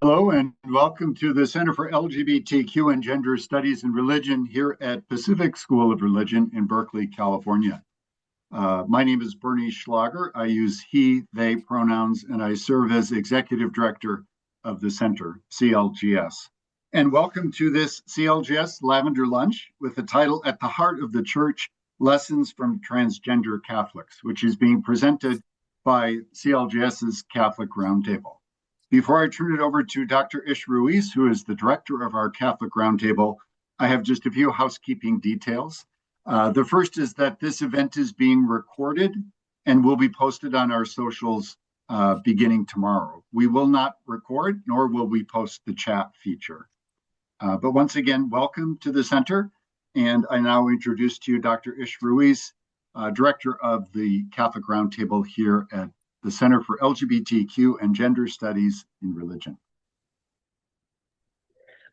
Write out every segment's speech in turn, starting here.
Hello and welcome to the Center for LGBTQ and Gender Studies and Religion here at Pacific School of Religion in Berkeley, California. My name is Bernie Schlager. I use he, they pronouns, and I serve as Executive Director of the Center, CLGS. And welcome to this CLGS Lavender Lunch with the title At the Heart of the Church, Lessons from Transgender Catholics, which is being presented by CLGS's Catholic Roundtable. Before I turn it over to Dr. Ish Ruíz, who is the director of our Catholic Roundtable, I have just a few housekeeping details. The first is that this event is being recorded and will be posted on our socials beginning tomorrow. We will not record, nor will we post the chat feature. But once again, welcome to the center. And I now introduce to you Dr. Ish Ruíz, director of the Catholic Roundtable here at the Center for LGBTQ and Gender Studies in Religion.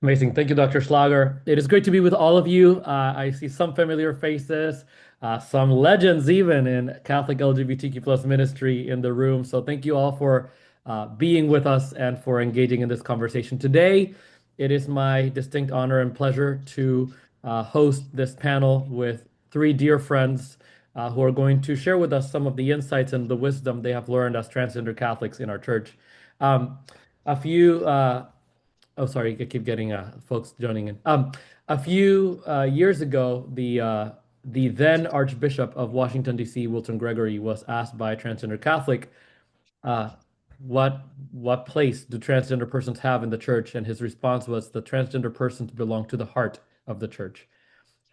Amazing. Thank you, Dr. Schlager. It is great to be with all of you. I see some familiar faces, some legends even in Catholic LGBTQ plus ministry in the room. So thank you all for being with us and for engaging in this conversation. Today, it is my distinct honor and pleasure to host this panel with three dear friends who are going to share with us some of the insights and the wisdom they have learned as transgender Catholics in our church. A few, oh, sorry, I keep getting folks joining in. A few years ago, the then Archbishop of Washington, D.C., Wilton Gregory, was asked by a transgender Catholic, what place do transgender persons have in the church? And his response was, the transgender persons belong to the heart of the church.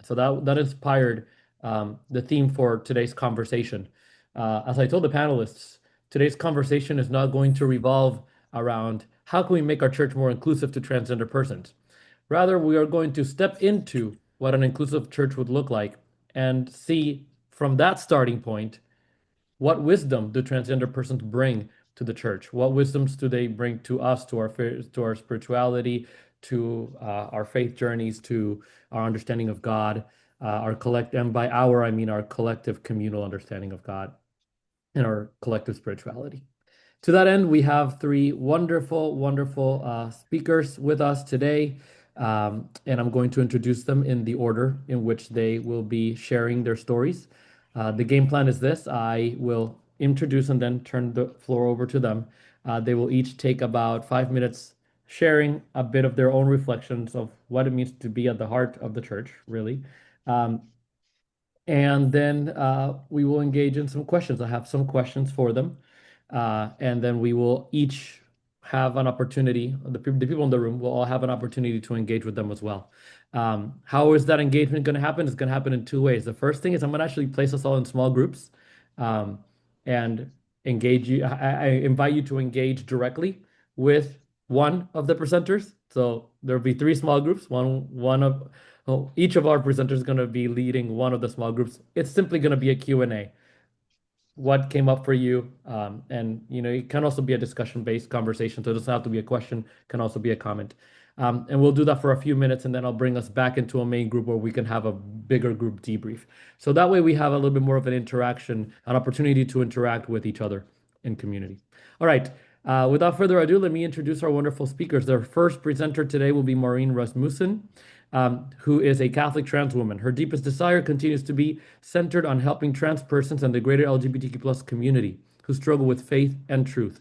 So that inspired the theme for today's conversation. As I told the panelists, today's conversation is not going to revolve around how can we make our church more inclusive to transgender persons. Rather, we are going to step into what an inclusive church would look like and see from that starting point, what wisdom do transgender persons bring to the church? What wisdoms do they bring to us, to our spirituality, to our faith journeys, to our understanding of God? And by our, I mean our collective communal understanding of God and our collective spirituality. To that end, we have three wonderful, wonderful speakers with us today, and I'm going to introduce them in the order in which they will be sharing their stories. The game plan is this: I will introduce and then turn the floor over to them. They will each take about 5 minutes sharing a bit of their own reflections of what it means to be at the heart of the church, really. And then we will engage in some questions. I have some questions for them. And then we will each have an opportunity, the people in the room will all have an opportunity to engage with them as well. How is that engagement going to happen? It's going to happen in two ways. The first thing is I'm going to actually place us all in small groups and engage you. I invite you to engage directly with one of the presenters. So there'll be three small groups. Each of our presenters is going to be leading one of the small groups. It's simply going to be a Q&A. What came up for you? And it can also be a discussion-based conversation. So it doesn't have to be a question, it can also be a comment. And we'll do that for a few minutes, and then I'll bring us back into a main group where we can have a bigger group debrief. So that way we have a little bit more of an interaction, an opportunity to interact with each other in community. All right. Without further ado, let me introduce our wonderful speakers. Their first presenter today will be Maureen Rasmussen, who is a Catholic trans woman. Her deepest desire continues to be centered on helping trans persons and the greater LGBTQ plus community who struggle with faith and truth.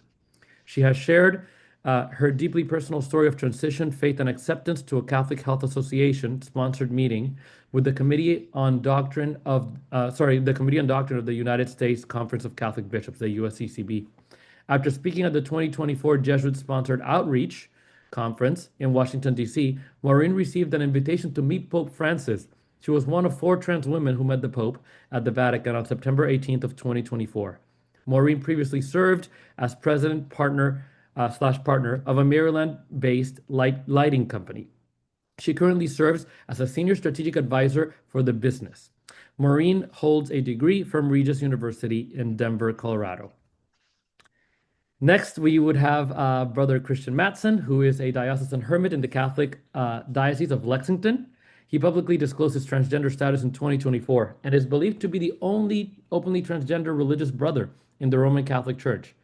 She has shared her deeply personal story of transition, faith, and acceptance to a Catholic Health Association sponsored meeting with the Committee on Doctrine of the United States Conference of Catholic Bishops, the USCCB. After speaking at the 2024 Jesuit-sponsored Outreach Conference in Washington, D.C., Maureen received an invitation to meet Pope Francis. She was one of 4 trans women who met the Pope at the Vatican on September 18th of 2024. Maureen previously served as president partner of a Maryland-based lighting company. She currently serves as a senior strategic advisor for the business. Maureen holds a degree from Regis University in Denver, Colorado. Next, we would have Brother Christian Matson, who is a diocesan hermit in the Catholic Diocese of Lexington. He publicly disclosed his transgender status in 2024 and is believed to be the only openly transgender religious brother in the Roman Catholic Church.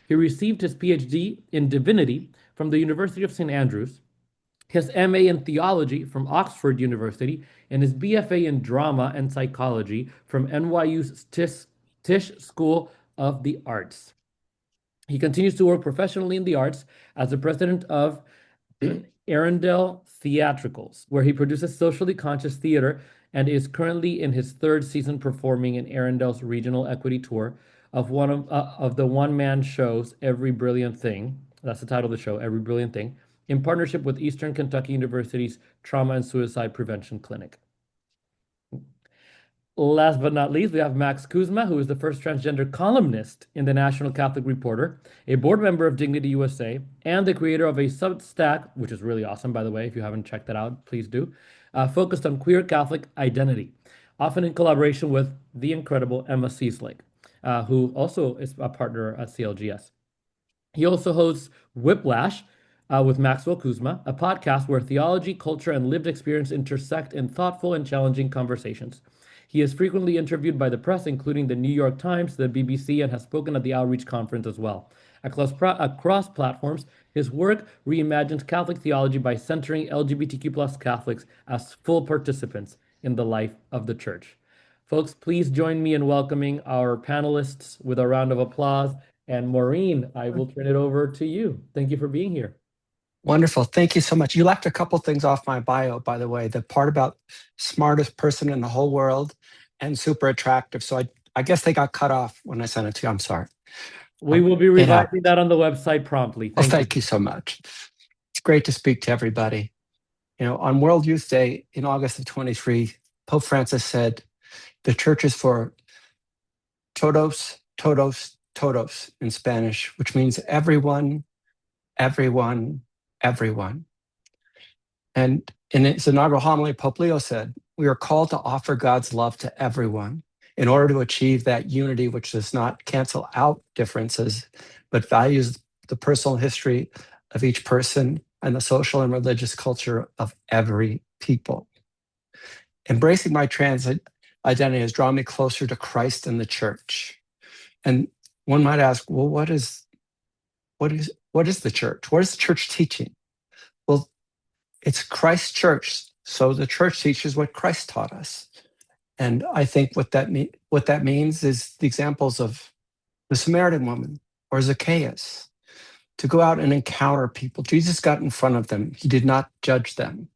He received his PhD in divinity from the University of St. Andrews, his MA in theology from Oxford University, and his BFA in drama and psychology from NYU's Tisch School of the Arts. He continues to work professionally in the arts as the president of Arundel Theatricals, where he produces socially conscious theater and is currently in his third season performing in Arundel's regional equity tour of the one-man shows Every Brilliant Thing. That's the title of the show, Every Brilliant Thing, in partnership with Eastern Kentucky University's Trauma and Suicide Prevention Clinic. Last but not least, we have Max Kuzma, who is the first transgender columnist in the National Catholic Reporter, a board member of Dignity USA, and the creator of a Substack, which is really awesome, by the way. If you haven't checked that out, please do, focused on queer Catholic identity, often in collaboration with the incredible Emma Cieslake, who also is a partner at CLGS. He also hosts Whiplash with Maxwell Kuzma, a podcast where theology, culture, and lived experience intersect in thoughtful and challenging conversations. He is frequently interviewed by the press, including the New York Times, the BBC, and has spoken at the Outreach Conference as well. Across platforms, his work reimagines Catholic theology by centering LGBTQ+ Catholics as full participants in the life of the Church. Folks, please join me in welcoming our panelists with a round of applause. And Maureen, I will turn it over to you. Thank you for being here. Wonderful. Thank you so much. You left a couple things off my bio, by the way, the part about smartest person in the whole world and super attractive. So I guess they got cut off when I sent it to you. I'm sorry. We will be revising that on the website promptly. Thank you so much. It's great to speak to everybody. You know, on World Youth Day in August of 23, Pope Francis said, the church is for todos, todos, todos in Spanish, which means everyone, everyone, everyone. And in its inaugural homily, Pope Leo said, we are called to offer God's love to everyone in order to achieve that unity which does not cancel out differences, but values the personal history of each person and the social and religious culture of every people. Embracing my trans identity has drawn me closer to Christ and the church. And one might ask, well, what is the church? What is the church teaching? Well, it's Christ's church. So the church teaches what Christ taught us. And I think what that means is the examples of the Samaritan woman or Zacchaeus, to go out and encounter people. Jesus got in front of them. He did not judge them.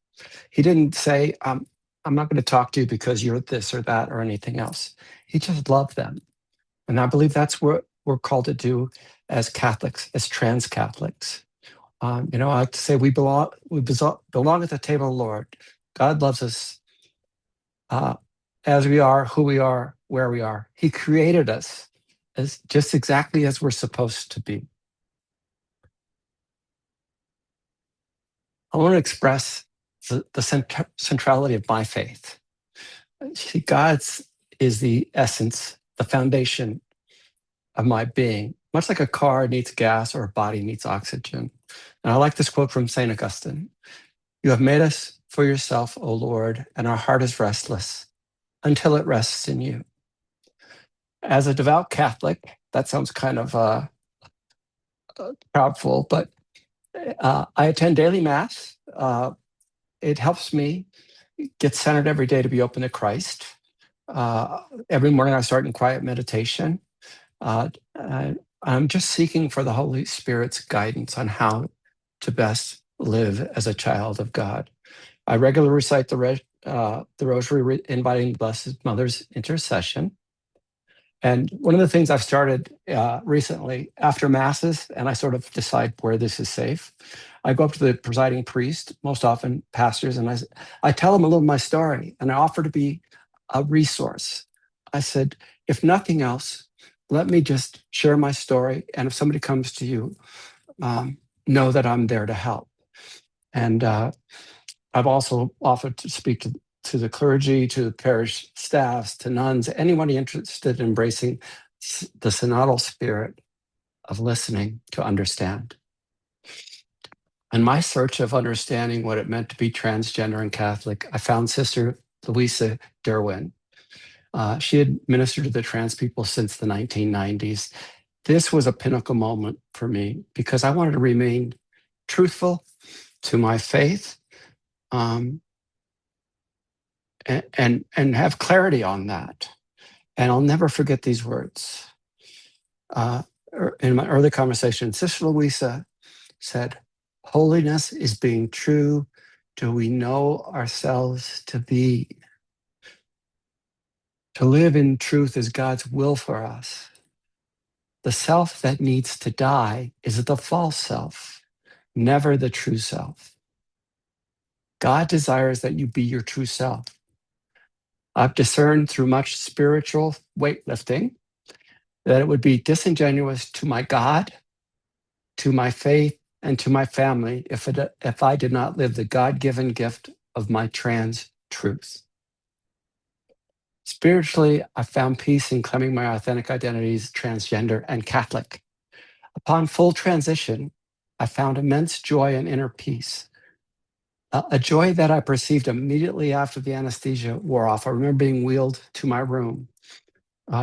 He didn't say, I'm not going to talk to you because you're this or that or anything else. He just loved them. And I believe that's what we're called to do as Catholics, as trans Catholics. I like to say we belong at the table of the Lord. God loves us as we are, who we are, where we are. He created us as just exactly as we're supposed to be. I want to express the centrality of my faith. See, God's is the essence, the foundation of my being, much like a car needs gas or a body needs oxygen. And I like this quote from St. Augustine. You have made us for yourself, O Lord, and our heart is restless until it rests in you. As a devout Catholic, that sounds kind of proudful, but I attend daily Mass. It helps me get centered every day to be open to Christ. Every morning I start in quiet meditation. I'm just seeking for the Holy Spirit's guidance on how to best live as a child of God. I regularly recite the Rosary, inviting the Blessed Mother's intercession. And one of the things I've started recently after Masses, and I sort of decide where this is safe, I go up to the presiding priest, most often pastors, and I tell them a little of my story, and I offer to be a resource. I said, if nothing else, let me just share my story, and if somebody comes to you, know that I'm there to help. And I've also offered to speak to the clergy, to the parish staffs, to nuns, anyone interested in embracing the synodal spirit of listening to understand. In my search of understanding what it meant to be transgender and Catholic, I found Sister Louisa Derwin. She had ministered to the trans people since the 1990s. this was a pinnacle moment for me because I wanted to remain truthful to my faith, and have clarity on that. And I'll never forget these words. In my early conversation, Sister Louisa said, "Holiness is being true to we know ourselves to be. To live in truth is God's will for us. The self that needs to die is the false self, never the true self. God desires that you be your true self. I've discerned through much spiritual weightlifting that it would be disingenuous to my God, to my faith, and to my family if I did not live the God-given gift of my trans truth. Spiritually, I found peace in claiming my authentic identities, transgender and Catholic. Upon full transition, I found immense joy and inner peace, a joy that I perceived immediately after the anesthesia wore off. I remember being wheeled to my room.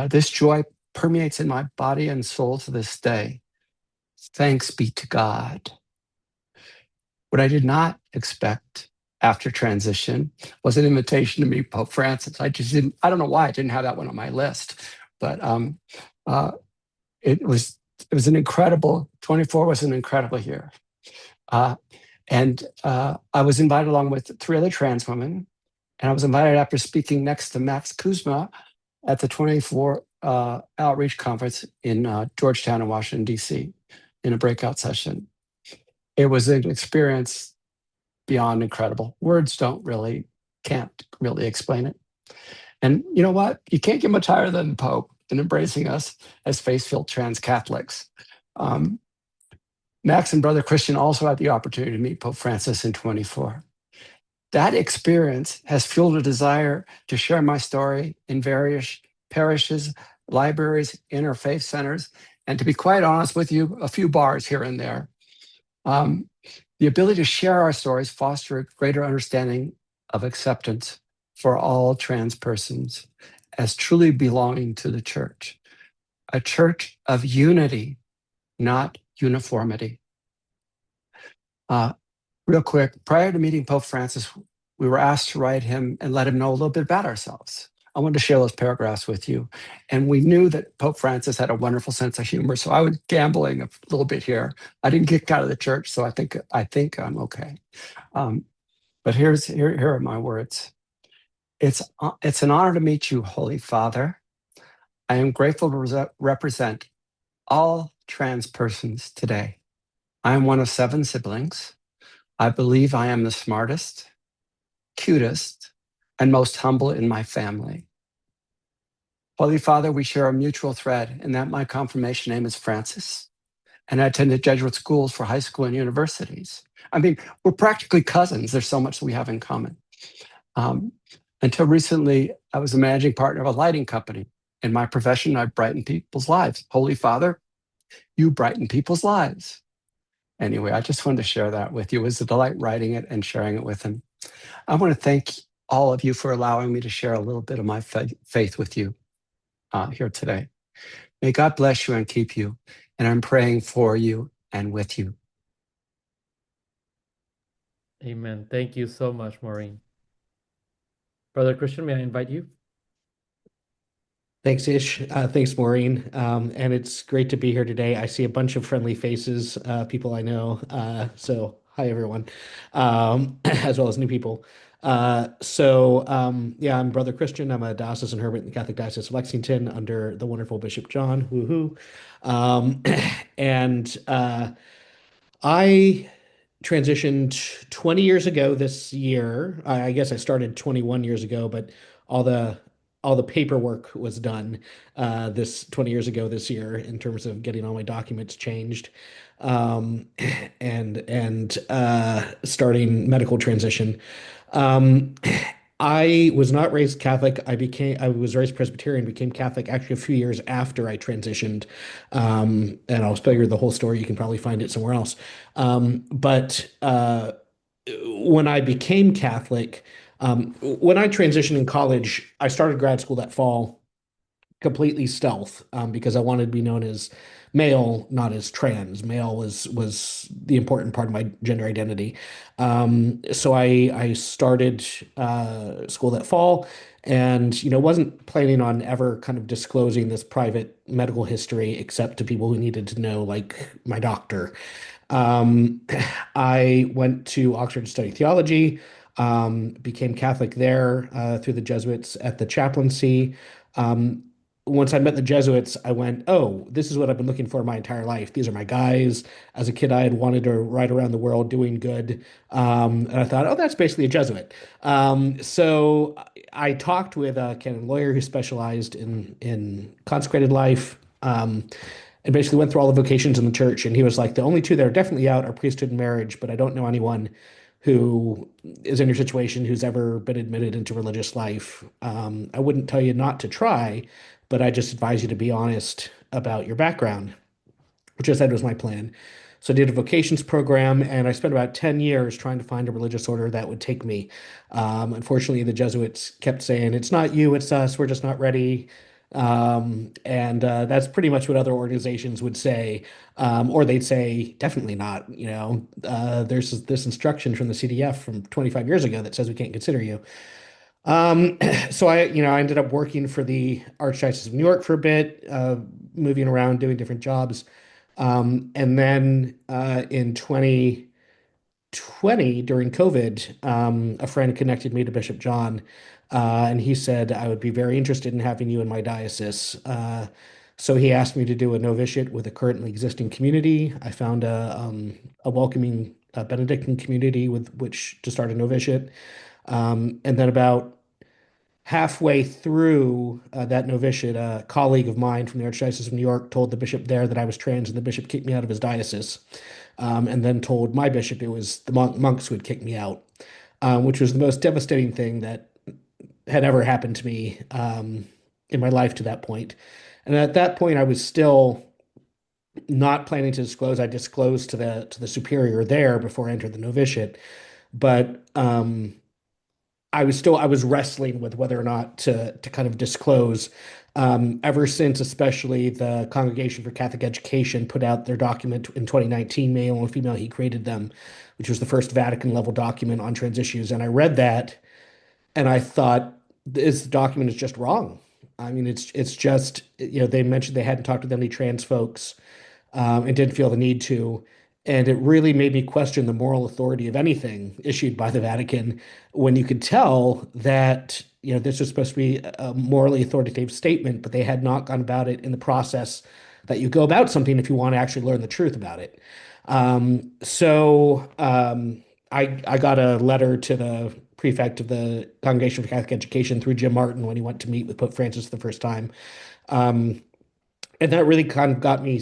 This joy permeates in my body and soul to this day. Thanks be to God. What I did not expect after transition was an invitation to meet Pope Francis. I don't know why I didn't have that one on my list, but it was an incredible, 24 was an incredible year. And I was invited along with 3 other trans women, and I was invited after speaking next to Max Kuzma at the 24 Outreach Conference in Georgetown in Washington, D.C. in a breakout session. It was an experience beyond incredible. Words can't really explain it. And you know what? You can't get much higher than the Pope in embracing us as faith-filled trans Catholics. Max and Brother Christian also had the opportunity to meet Pope Francis in 24. That experience has fueled a desire to share my story in various parishes, libraries, interfaith centers, and to be quite honest with you, a few bars here and there. The ability to share our stories foster a greater understanding of acceptance for all trans persons as truly belonging to the church, a church of unity, not uniformity. Real quick, prior to meeting Pope Francis, we were asked to write him and let him know a little bit about ourselves. I wanted to share those paragraphs with you. And we knew that Pope Francis had a wonderful sense of humor, so I was gambling a little bit here. I didn't kick out of the church, so I think I'm okay. But here are my words. It's an honor to meet you, Holy Father. I am grateful to represent all trans persons today. I am one of 7 siblings. I believe I am the smartest, cutest, and most humble in my family. Holy Father, we share a mutual thread in that my confirmation name is Francis, and I attended Jesuit schools for high school and universities. I mean, we're practically cousins. There's so much we have in common. Until recently, I was a managing partner of a lighting company. In my profession, I brighten people's lives. Holy Father, you brighten people's lives. Anyway, I just wanted to share that with you. It was a delight writing it and sharing it with him. I want to thank all of you for allowing me to share a little bit of my faith with you here today. May God bless you and keep you. And I'm praying for you and with you. Amen. Thank you so much, Maureen. Brother Christian, may I invite you? Thanks, Ish. Thanks, Maureen. And it's great to be here today. I see a bunch of friendly faces, people I know. So hi, everyone, as well as new people. Yeah, I'm Brother Christian. I'm a diocesan hermit in the Catholic Diocese of Lexington under the wonderful Bishop John. Woohoo. I transitioned 20 years ago this year. I guess I started 21 years ago, but all the paperwork was done this 20 years ago this year in terms of getting all my documents changed, um, and starting medical transition. Um, I was not raised Catholic. I was raised Presbyterian, became Catholic actually a few years after I transitioned. And I'll spell you the whole story. You can probably find it somewhere else. But when I became Catholic, when I transitioned in college, I started grad school that fall. completely stealth, because I wanted to be known as male, not as trans. Male was the important part of my gender identity. So I started school that fall, and wasn't planning on ever kind of disclosing this private medical history except to people who needed to know, like my doctor. Um, I went to Oxford to study theology, became Catholic there through the Jesuits at the chaplaincy. Um, Once I met the Jesuits, I went, oh, this is what I've been looking for my entire life. These are my guys. As a kid, I had wanted to ride around the world doing good. And I thought, oh, that's basically a Jesuit. So I talked with a canon lawyer who specialized in consecrated life. And basically went through all the vocations in the church. And he was like, the only two that are definitely out are priesthood and marriage, but I don't know anyone who is in your situation who's ever been admitted into religious life. I wouldn't tell you not to try, but I just advise you to be honest about your background, which I said was my plan. So I did a vocations program, and I spent about 10 years trying to find a religious order that would take me. Unfortunately, the Jesuits kept saying, it's not you, it's us, we're just not ready. And that's pretty much what other organizations would say. Or they'd say, definitely not. There's this instruction from the CDF from 25 years ago that says we can't consider you. Um, so I ended up working for the Archdiocese of New York for a bit, moving around, doing different jobs. And then in 2020, during COVID, a friend connected me to Bishop John, and he said I would be very interested in having you in my diocese. So he asked me to do a novitiate with a currently existing community. I found a welcoming Benedictine community with which to start a novitiate. And then about halfway through that novitiate, a colleague of mine from the Archdiocese of New York told the bishop there that I was trans, and the bishop kicked me out of his diocese. And then told my bishop it was the monks who had kicked me out, which was the most devastating thing that had ever happened to me in my life to that point. And at that point, I was still not planning to disclose. I disclosed to the superior there before I entered the novitiate, but I was wrestling with whether or not to kind of disclose. Ever since, especially the Congregation for Catholic Education put out their document in 2019, Male and Female, He Created Them, which was the first Vatican level document on trans issues. And I read that and I thought, this document is just wrong. I mean, it's just, they mentioned they hadn't talked with any trans folks, and didn't feel the need to. And it really made me question the moral authority of anything issued by the Vatican when you could tell that, this was supposed to be a morally authoritative statement, but they had not gone about it in the process that you go about something if you want to actually learn the truth about it. I got a letter to the prefect of the Congregation for Catholic Education through Jim Martin when he went to meet with Pope Francis the first time. And that really kind of got me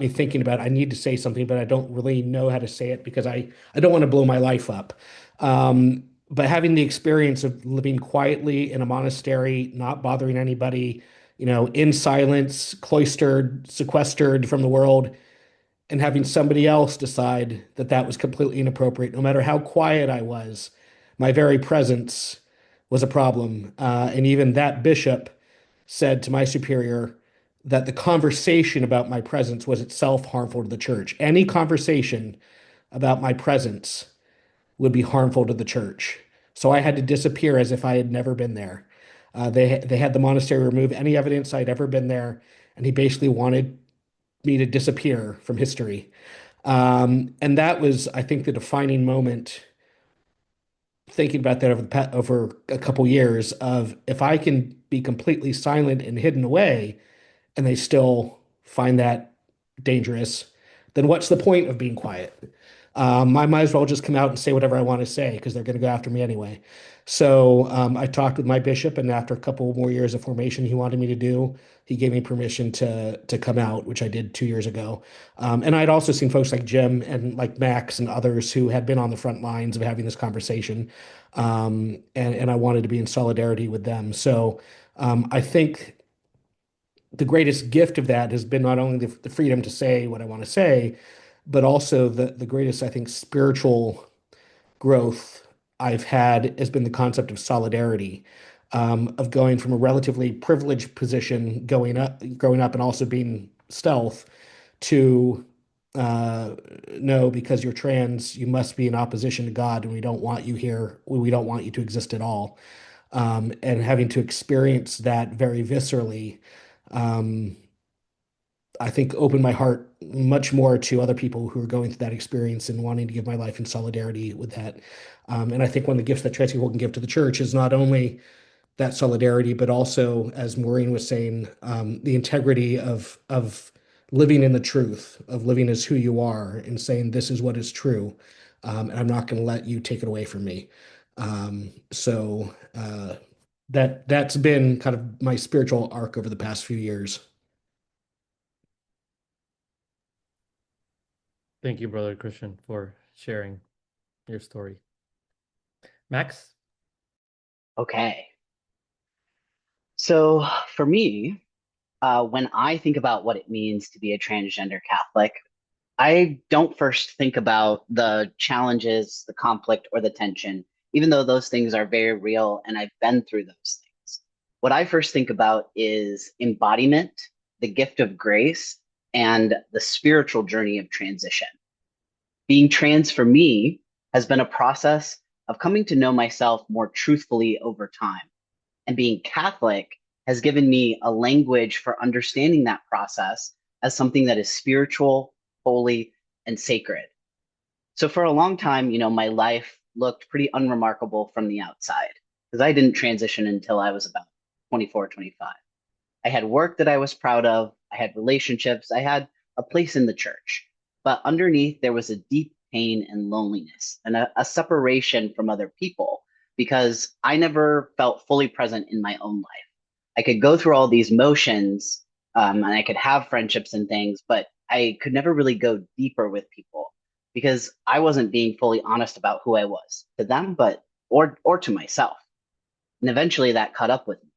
thinking about, I need to say something, but I don't really know how to say it because I don't want to blow my life up. But having the experience of living quietly in a monastery, not bothering anybody, in silence, cloistered, sequestered from the world, and having somebody else decide that that was completely inappropriate, no matter how quiet I was, my very presence was a problem. And even that bishop said to my superior that the conversation about my presence was itself harmful to the church. Any conversation about my presence would be harmful to the church. So I had to disappear as if I had never been there. They had the monastery remove any evidence I'd ever been there, and he basically wanted me to disappear from history. And that was, I think, the defining moment. Thinking about that over a couple years of, if I can be completely silent and hidden away, and they still find that dangerous, then what's the point of being quiet? I might as well just come out and say whatever I want to say because they're going to go after me anyway. So I talked with my bishop, and after a couple more years of formation he wanted me to do, he gave me permission to come out, which I did 2 years ago. And I'd also seen folks like Jim and like Max and others who had been on the front lines of having this conversation. And I wanted to be in solidarity with them. So I think the greatest gift of that has been not only the freedom to say what I want to say, but also the greatest, I think, spiritual growth I've had has been the concept of solidarity. of going from a relatively privileged position growing up and also being stealth to no, because you're trans, you must be in opposition to God, and we don't want you here. We don't want you to exist at all. And having to experience that very viscerally, I think opened my heart much more to other people who are going through that experience and wanting to give my life in solidarity with that. And I think one of the gifts that trans people can give to the church is not only that solidarity, but also, as Maureen was saying, the integrity of living in the truth, of living as who you are, and saying this is what is true, and I'm not going to let you take it away from me. So that's been kind of my spiritual arc over the past few years. Thank you, Brother Christian, for sharing your story. Max? Okay. So for me, when I think about what it means to be a transgender Catholic, I don't first think about the challenges, the conflict, or the tension, even though those things are very real and I've been through those things. What I first think about is embodiment, the gift of grace, and the spiritual journey of transition. Being trans for me has been a process of coming to know myself more truthfully over time. And being Catholic has given me a language for understanding that process as something that is spiritual, holy, and sacred. So for a long time, my life looked pretty unremarkable from the outside because I didn't transition until I was about 24, 25. I had work that I was proud of. I had relationships. I had a place in the church. But underneath, there was a deep pain and loneliness and a separation from other people because I never felt fully present in my own life. I could go through all these motions and I could have friendships and things, but I could never really go deeper with people because I wasn't being fully honest about who I was to them, or to myself. And eventually that caught up with me.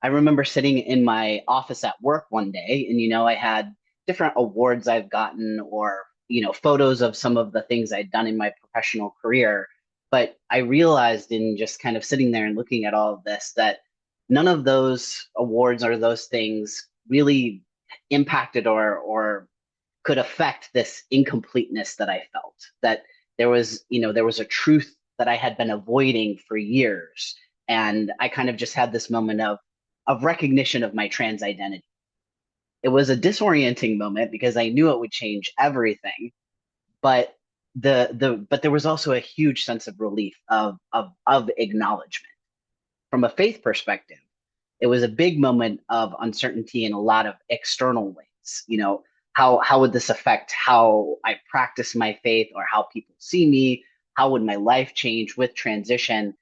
I remember sitting in my office at work one day and, I had different awards I've gotten or, photos of some of the things I'd done in my professional career. But I realized in just kind of sitting there and looking at all of this that none of those awards or those things really impacted or could affect this incompleteness that I felt, that there was a truth that I had been avoiding for years. And I kind of just had this moment of recognition of my trans identity. It was a disorienting moment because I knew it would change everything, but but there was also a huge sense of relief of acknowledgement. From a faith perspective, it was a big moment of uncertainty in a lot of external ways. How would this affect how I practice my faith or how people see me? How would my life change with transition?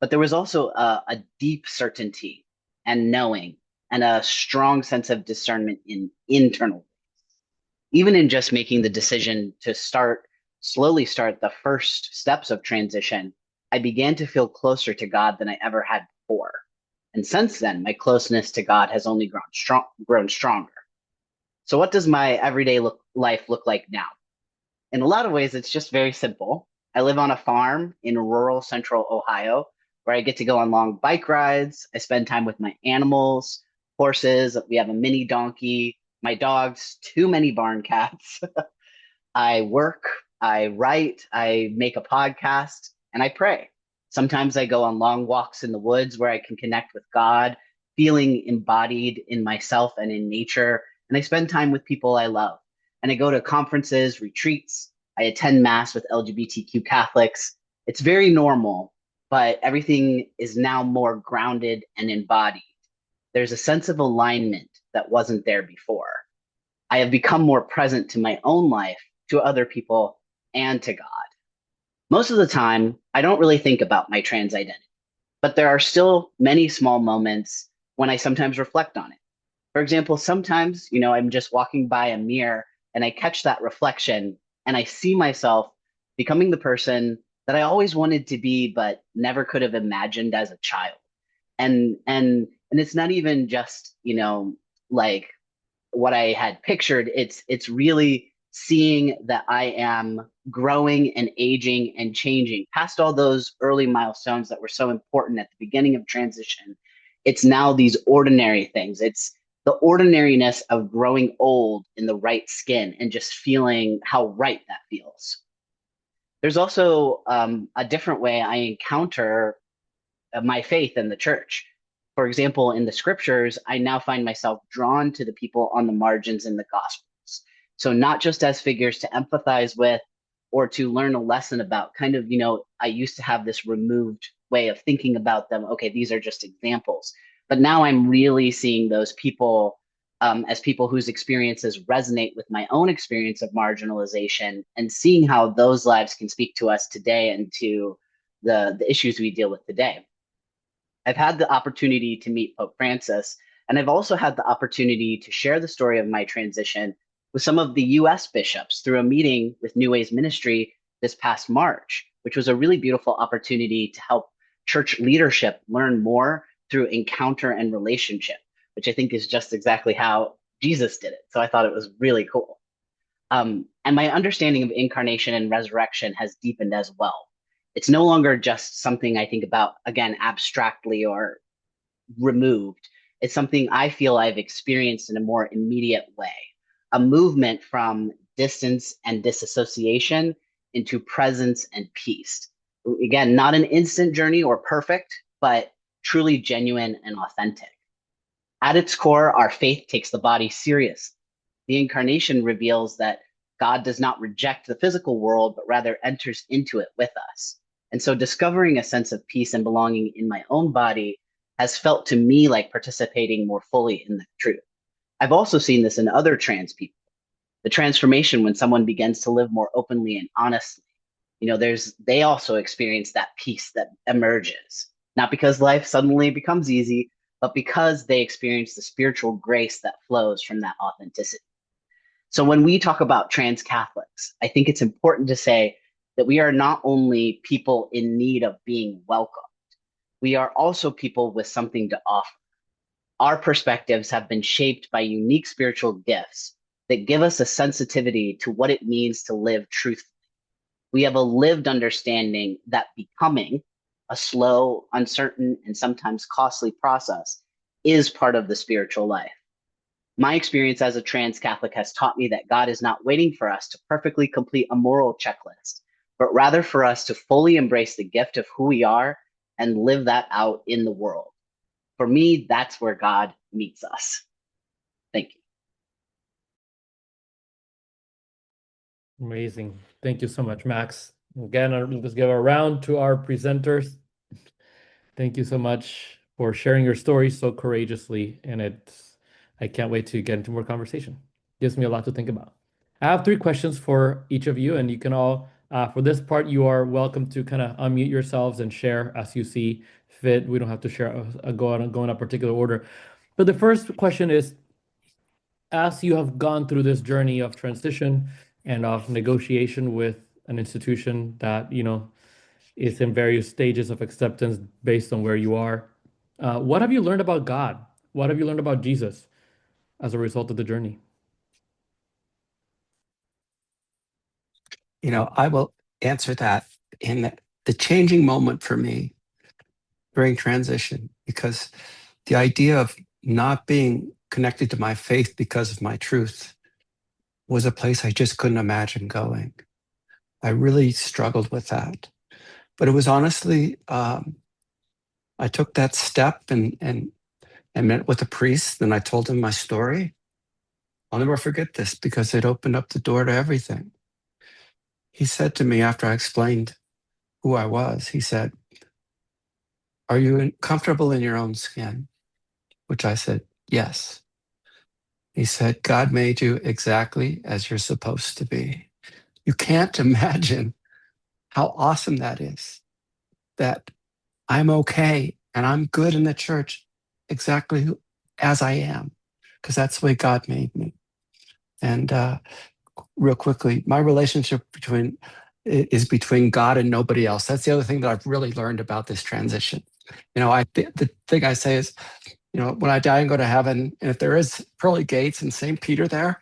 But there was also a deep certainty and knowing and a strong sense of discernment in internal ways. Even in just making the decision to slowly start the first steps of transition, I began to feel closer to God than I ever had before. And since then, my closeness to God has only grown stronger. So what does my everyday life look like now? In a lot of ways, it's just very simple. I live on a farm in rural central Ohio where I get to go on long bike rides. I spend time with my animals, horses. We have a mini donkey, my dogs, too many barn cats. I work, I write, I make a podcast, and I pray. Sometimes I go on long walks in the woods where I can connect with God, feeling embodied in myself and in nature. And I spend time with people I love. And I go to conferences, retreats. I attend Mass with LGBTQ Catholics. It's very normal, but everything is now more grounded and embodied. There's a sense of alignment that wasn't there before. I have become more present to my own life, to other people, and to God. Most of the time, I don't really think about my trans identity, but there are still many small moments when I sometimes reflect on it. For example, sometimes, I'm just walking by a mirror and I catch that reflection and I see myself becoming the person that I always wanted to be, but never could have imagined as a child. And it's not even just, like what I had pictured. It's really seeing that I am growing and aging and changing past all those early milestones that were so important at the beginning of transition. It's now these ordinary things. It's the ordinariness of growing old in the right skin and just feeling how right that feels. There's also a different way I encounter my faith in the church. For example, in the scriptures, I now find myself drawn to the people on the margins in the Gospels. So not just as figures to empathize with or to learn a lesson about, kind of, I used to have this removed way of thinking about them. Okay, these are just examples. But now I'm really seeing those people as people whose experiences resonate with my own experience of marginalization, and seeing how those lives can speak to us today and to the issues we deal with today. I've had the opportunity to meet Pope Francis, and I've also had the opportunity to share the story of my transition with some of the US bishops through a meeting with New Ways Ministry this past March, which was a really beautiful opportunity to help church leadership learn more through encounter and relationship, which I think is just exactly how Jesus did it. So I thought it was really cool. And my understanding of incarnation and resurrection has deepened as well. It's no longer just something I think about, again, abstractly or removed. It's something I feel I've experienced in a more immediate way, a movement from distance and disassociation into presence and peace. Again, not an instant journey or perfect, but truly genuine and authentic. At its core, our faith takes the body seriously. The incarnation reveals that God does not reject the physical world, but rather enters into it with us. And so discovering a sense of peace and belonging in my own body has felt to me like participating more fully in the truth. I've also seen this in other trans people. The transformation when someone begins to live more openly and honestly. They also experience that peace that emerges, not because life suddenly becomes easy, but because they experience the spiritual grace that flows from that authenticity. So when we talk about trans Catholics, I think it's important to say that we are not only people in need of being welcomed, we are also people with something to offer. Our perspectives have been shaped by unique spiritual gifts that give us a sensitivity to what it means to live truthfully. We have a lived understanding that becoming, a slow, uncertain, and sometimes costly process, is part of the spiritual life. My experience as a trans Catholic has taught me that God is not waiting for us to perfectly complete a moral checklist, but rather for us to fully embrace the gift of who we are and live that out in the world. For me, that's where God meets us. Thank you. Amazing. Thank you so much, Max. Again, let's give a round to our presenters. Thank you so much for sharing your story so courageously. And I can't wait to get into more conversation. Gives me a lot to think about. I have 3 questions for each of you, and you can all, for this part, you are welcome to kind of unmute yourselves and share as you see fit. We don't have to share, go in a particular order. But the first question is, as you have gone through this journey of transition and of negotiation with an institution that, is in various stages of acceptance based on where you are, what have you learned about God? What have you learned about Jesus as a result of the journey? I will answer that in the changing moment for me during transition, because the idea of not being connected to my faith because of my truth was a place I just couldn't imagine going. I really struggled with that. But it was honestly, I took that step and met with a priest, and I told him my story. I'll never forget this because it opened up the door to everything. He said to me after I explained who I was, he said, "Are you comfortable in your own skin?" Which I said, yes. He said, "God made you exactly as you're supposed to be." You can't imagine how awesome that is, that I'm okay and I'm good in the church exactly as I am, because that's the way God made me. And real quickly, my relationship is between God and nobody else. That's the other thing that I've really learned about this transition. The thing I say is, when I die and go to heaven, and if there is pearly gates and St. Peter there,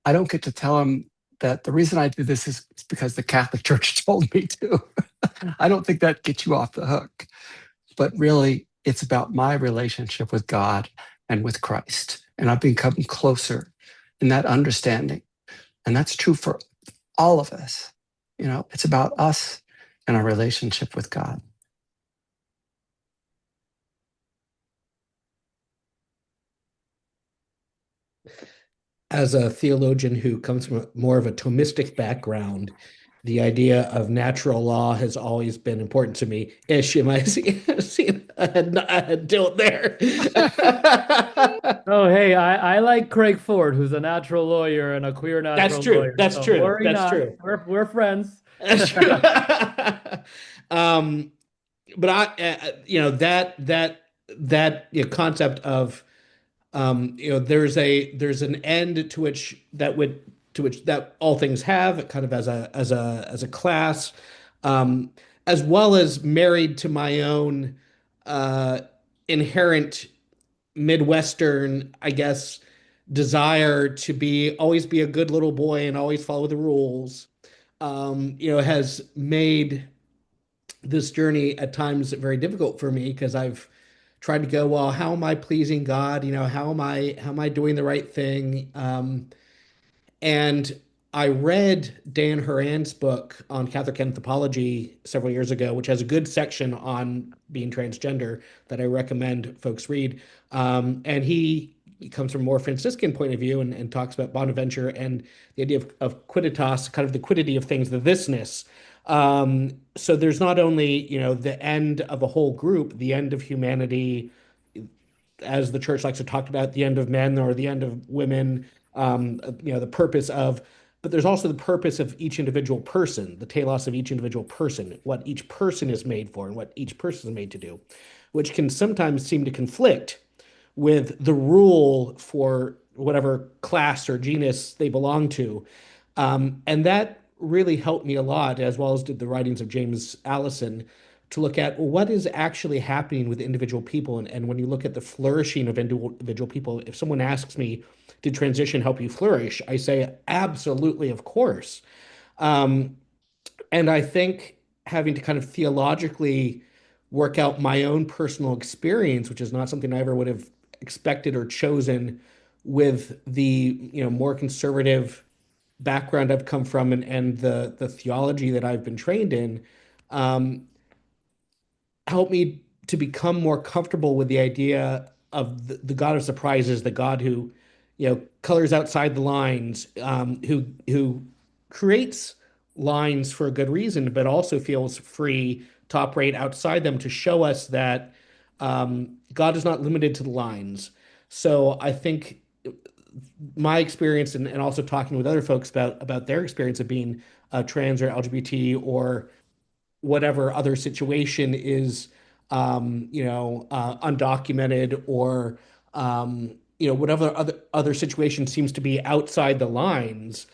I don't get to tell them that the reason I do this is because the Catholic Church told me to. I don't think that gets you off the hook. But really, it's about my relationship with God and with Christ. And I've become closer in that understanding. And that's true for all of us. It's about us and our relationship with God. As a theologian who comes from more of a Thomistic background, the idea of natural law has always been important to me. Ish, am I seeing a head tilt there? Oh, hey, I like Craig Ford, who's a natural lawyer and a queer That's natural true. lawyer. That's So true. worry That's not. true. We're friends. That's true. um, but that concept of there's an end to which that all things have kind of as a class, um, as well as married to my own uh, inherent Midwestern, I guess, desire to be always be a good little boy and always follow the rules, has made this journey at times very difficult for me because I've tried to go, well, how am I pleasing God? How am I doing the right thing? And I read Dan Horan's book on Catholic anthropology several years ago, which has a good section on being transgender that I recommend folks read. And he comes from a more Franciscan point of view and talks about Bonaventure and the idea of quidditas, kind of the quiddity of things, the thisness. So there's not only, the end of a whole group, the end of humanity, as the church likes to talk about, the end of men or the end of women, the purpose of, but there's also the purpose of each individual person, the telos of each individual person, what each person is made for and what each person is made to do, which can sometimes seem to conflict with the rule for whatever class or genus they belong to. And that really helped me a lot, as well as did the writings of James Allison, to look at, well, what is actually happening with individual people. And when you look at the flourishing of individual people, if someone asks me, did transition help you flourish? I say, absolutely, of course. Um, and I think having to kind of theologically work out my own personal experience, which is not something I ever would have expected or chosen with the more conservative background I've come from and the theology that I've been trained in, um, helped me to become more comfortable with the idea of the God of surprises, the God who, colors outside the lines, who creates lines for a good reason, but also feels free to operate outside them to show us that God is not limited to the lines. So I think my experience and also talking with other folks about their experience of being trans or LGBT or whatever other situation is undocumented or whatever other situation seems to be outside the lines,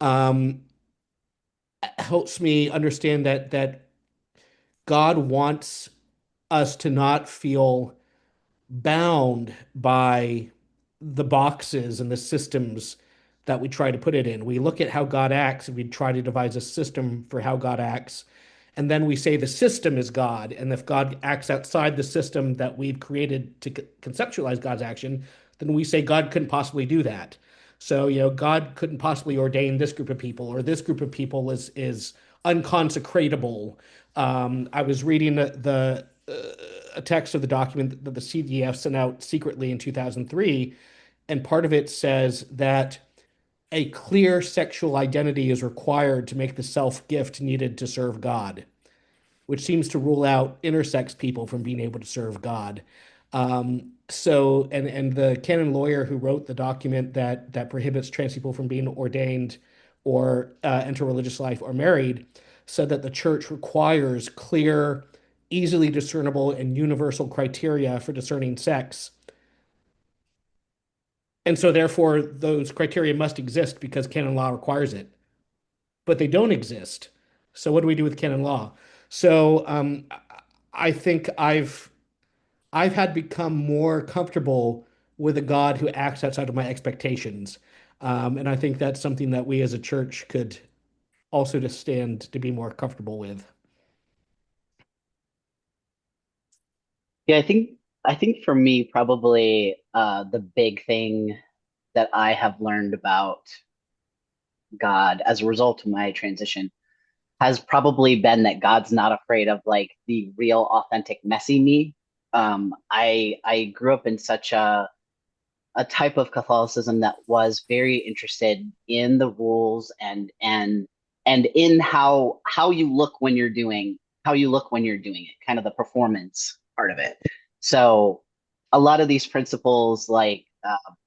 um, helps me understand that God wants us to not feel bound by the boxes and the systems that we try to put it in. We look at how God acts and we try to devise a system for how God acts. And then we say the system is God. And if God acts outside the system that we've created to conceptualize God's action, then we say God couldn't possibly do that. So, God couldn't possibly ordain this group of people, or this group of people is unconsecratable. I was reading a text of the document that the CDF sent out secretly in 2003, and part of it says that a clear sexual identity is required to make the self gift needed to serve God, which seems to rule out intersex people from being able to serve God. And the canon lawyer who wrote the document that prohibits trans people from being ordained or enter religious life or married said that the church requires clear, easily discernible, and universal criteria for discerning sex. And so, therefore, those criteria must exist because canon law requires it, but they don't exist. So, what do we do with canon law? So, I think I've had become more comfortable with a God who acts outside of my expectations. And I think that's something that we as a church could also just stand to be more comfortable with. Yeah, I think for me, probably the big thing that I have learned about God as a result of my transition has probably been that God's not afraid of like the real, authentic, messy me. I grew up in such a type of Catholicism that was very interested in the rules and in how you look when you're doing it, kind of the performance part of it. So a lot of these principles, like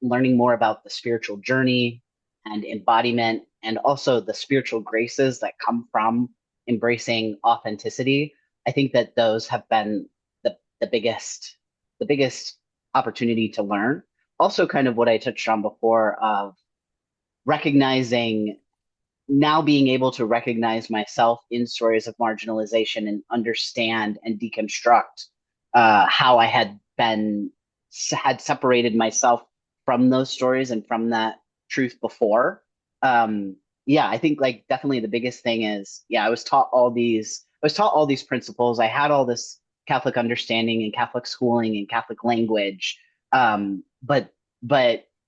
learning more about the spiritual journey and embodiment, and also the spiritual graces that come from embracing authenticity, I think that those have been the biggest the biggest opportunity to learn. Also, kind of what I touched on before of recognizing, now being able to recognize myself in stories of marginalization and understand and deconstruct how I had separated myself from those stories and from that truth before. Yeah, I think like definitely the biggest thing is, yeah, I was taught all these principles. I had all this Catholic understanding and Catholic schooling and Catholic language. But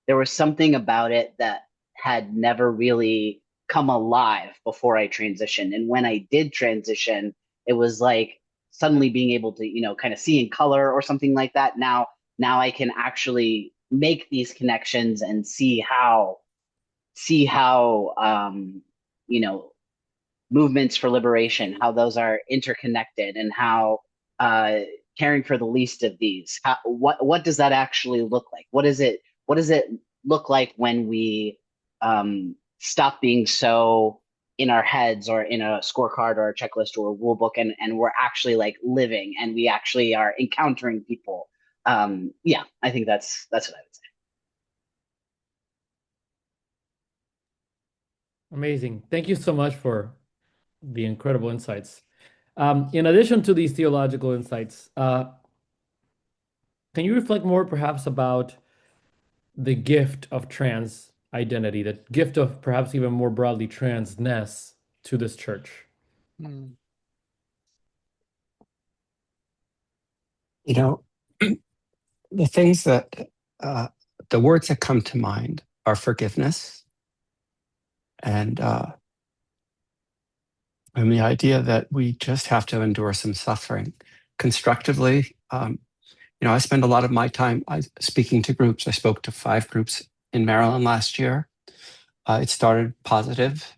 there was something about it that had never really come alive before I transitioned. And when I did transition, it was like suddenly being able to, kind of see in color or something like that. Now I can actually make these connections and see how you know movements for liberation, how those are interconnected, and how uh, caring for the least of these, what does that actually look like? What does it look like when we stop being so in our heads or in a scorecard or a checklist or a rule book, and we're actually like living and we actually are encountering people. Yeah, I think that's what I would say. Amazing. Thank you so much for the incredible insights. In addition to these theological insights, can you reflect more perhaps about the gift of trans identity, the gift of perhaps even more broadly transness to this church? Mm. You know, the things that, the words that come to mind are forgiveness and the idea that we just have to endure some suffering constructively. I spend a lot of my time speaking to groups. I spoke to 5 groups in Maryland last year. It started positive,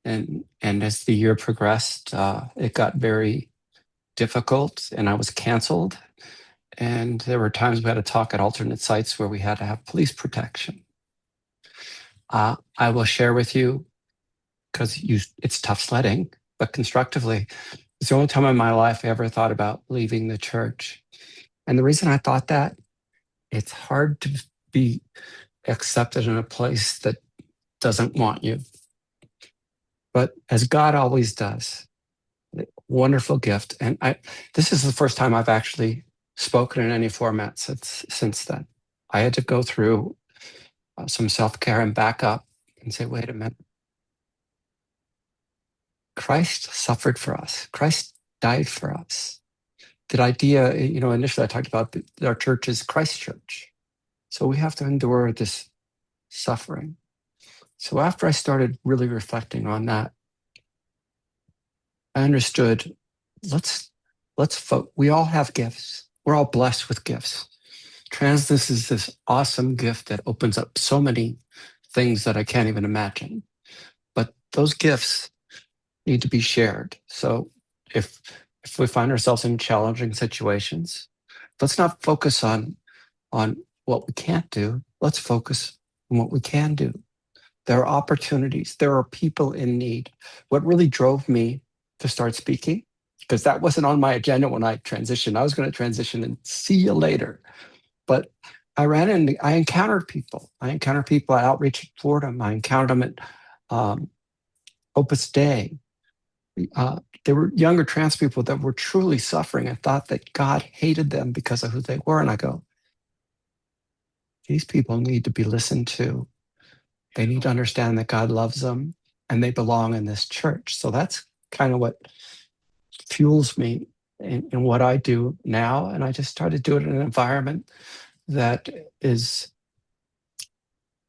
and as the year progressed, it got very difficult, and I was canceled. And there were times we had to talk at alternate sites where we had to have police protection. I will share with you, because it's tough sledding, but constructively, it's the only time in my life I ever thought about leaving the church. And the reason I thought that, it's hard to be accepted in a place that doesn't want you. But as God always does, wonderful gift. And this is the first time I've actually spoken in any format since then. I had to go through some self-care and back up and say, wait a minute. Christ suffered for us. Christ died for us. That idea, initially I talked about our church is Christ Church. So we have to endure this suffering. So after I started really reflecting on that, I understood, we all have gifts. We're all blessed with gifts. Transness is this awesome gift that opens up so many things that I can't even imagine. But those gifts need to be shared. So if we find ourselves in challenging situations, let's not focus on what we can't do. Let's focus on what we can do. There are opportunities. There are people in need. What really drove me to start speaking, because that wasn't on my agenda when I transitioned. I was going to transition and see you later. But I encountered people. I encountered people at Outreach at Fordham. I encountered them at Opus Dei. There were younger trans people that were truly suffering and thought that God hated them because of who they were. And I go, these people need to be listened to. They need to understand that God loves them and they belong in this church. So that's kind of what fuels me in what I do now. And I just try to do it in an environment that is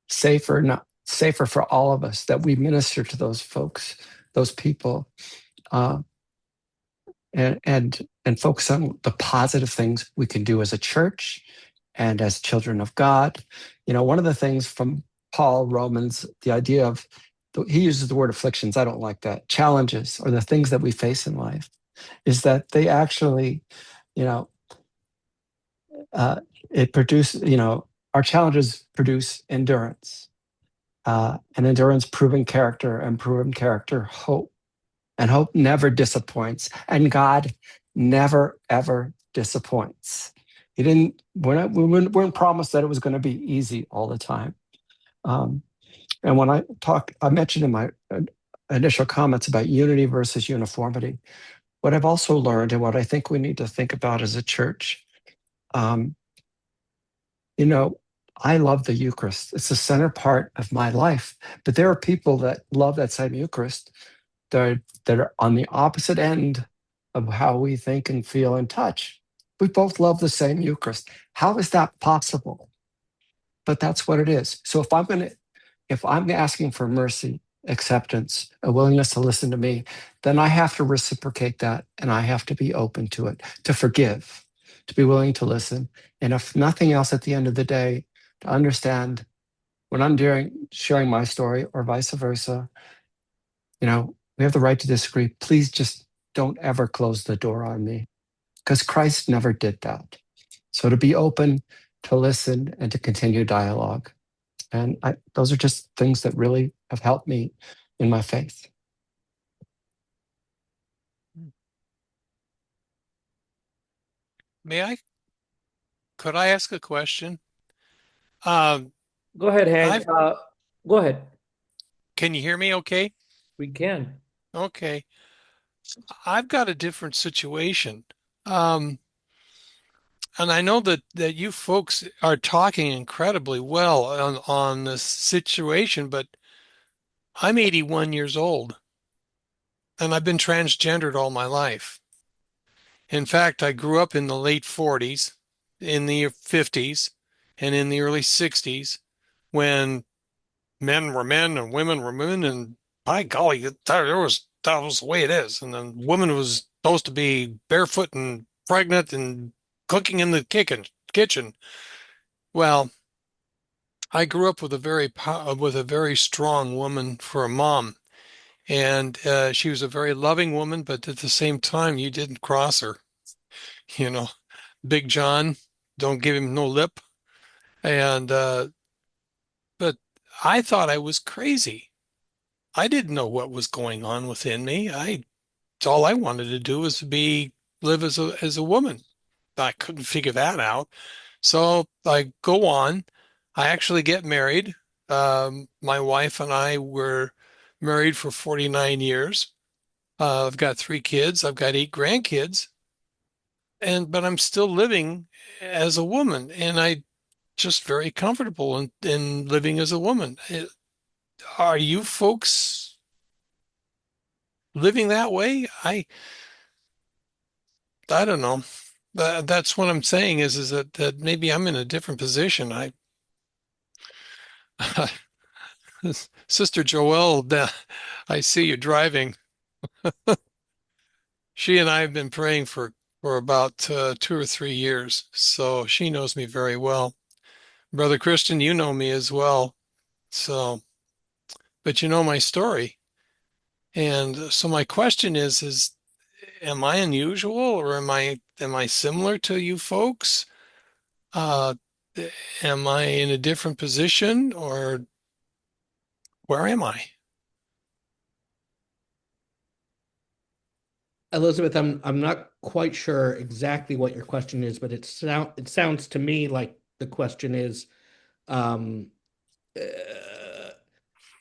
safer for all of us, that we minister to those folks, those people, uh, and focus on the positive things we can do as a church and as children of God. One of the things from Paul, Romans, the idea of, he uses the word afflictions. I don't like that. Challenges, or the things that we face in life, is that they actually, it produces, our challenges produce endurance, and endurance, proven character, and proven character, hope. And hope never disappoints. And God never, ever disappoints. We weren't promised that it was going to be easy all the time. And when I mentioned in my initial comments about unity versus uniformity, what I've also learned, and what I think we need to think about as a church, I love the Eucharist. It's the center part of my life. But there are people that love that same Eucharist that are on the opposite end of how we think and feel and touch. We both love the same Eucharist. How is that possible? But that's what it is. So if I'm asking for mercy, acceptance, a willingness to listen to me, then I have to reciprocate that, and I have to be open to it, to forgive, to be willing to listen. And if nothing else, at the end of the day, to understand when I'm sharing my story, or vice versa, we have the right to disagree. Please just don't ever close the door on me, because Christ never did that. So to be open, to listen, and to continue dialogue. And those are just things that really have helped me in my faith. Could I ask a question? Go ahead, Hank. Go ahead. Can you hear me okay? We can. Okay. I've got a different situation. And I know that you folks are talking incredibly well on this situation, but I'm 81 years old and I've been transgendered all my life. In fact, I grew up in the late 40s, in the 50s, and in the early 60s when men were men and women were women, and by golly, that was the way it is. And then woman was supposed to be barefoot and pregnant and cooking in the kitchen. Well, I grew up with a very strong woman for a mom, and she was a very loving woman, but at the same time, you didn't cross her. You know, Big John, don't give him no lip. And but I thought I was crazy. I didn't know what was going on within me. All I wanted to do was live as a woman. I couldn't figure that out. So I go on. I actually get married. My wife and I were married for 49 years. I've got 3 kids. I've got 8 grandkids. But I'm still living as a woman, and I just very comfortable in living as a woman. Are you folks living that way? I don't know. That's what I'm saying is that maybe I'm in a different position. Sister Joelle, I see you driving. She and I have been praying for about 2 or 3 years, so she knows me very well. Brother Christian, you know me as well. So, but you know my story. And so my question is am I unusual, or am I similar to you folks? Uh, am I in a different position, or where am I? Elizabeth, I'm not quite sure exactly what your question is, but it sounds to me like the question is, um, uh,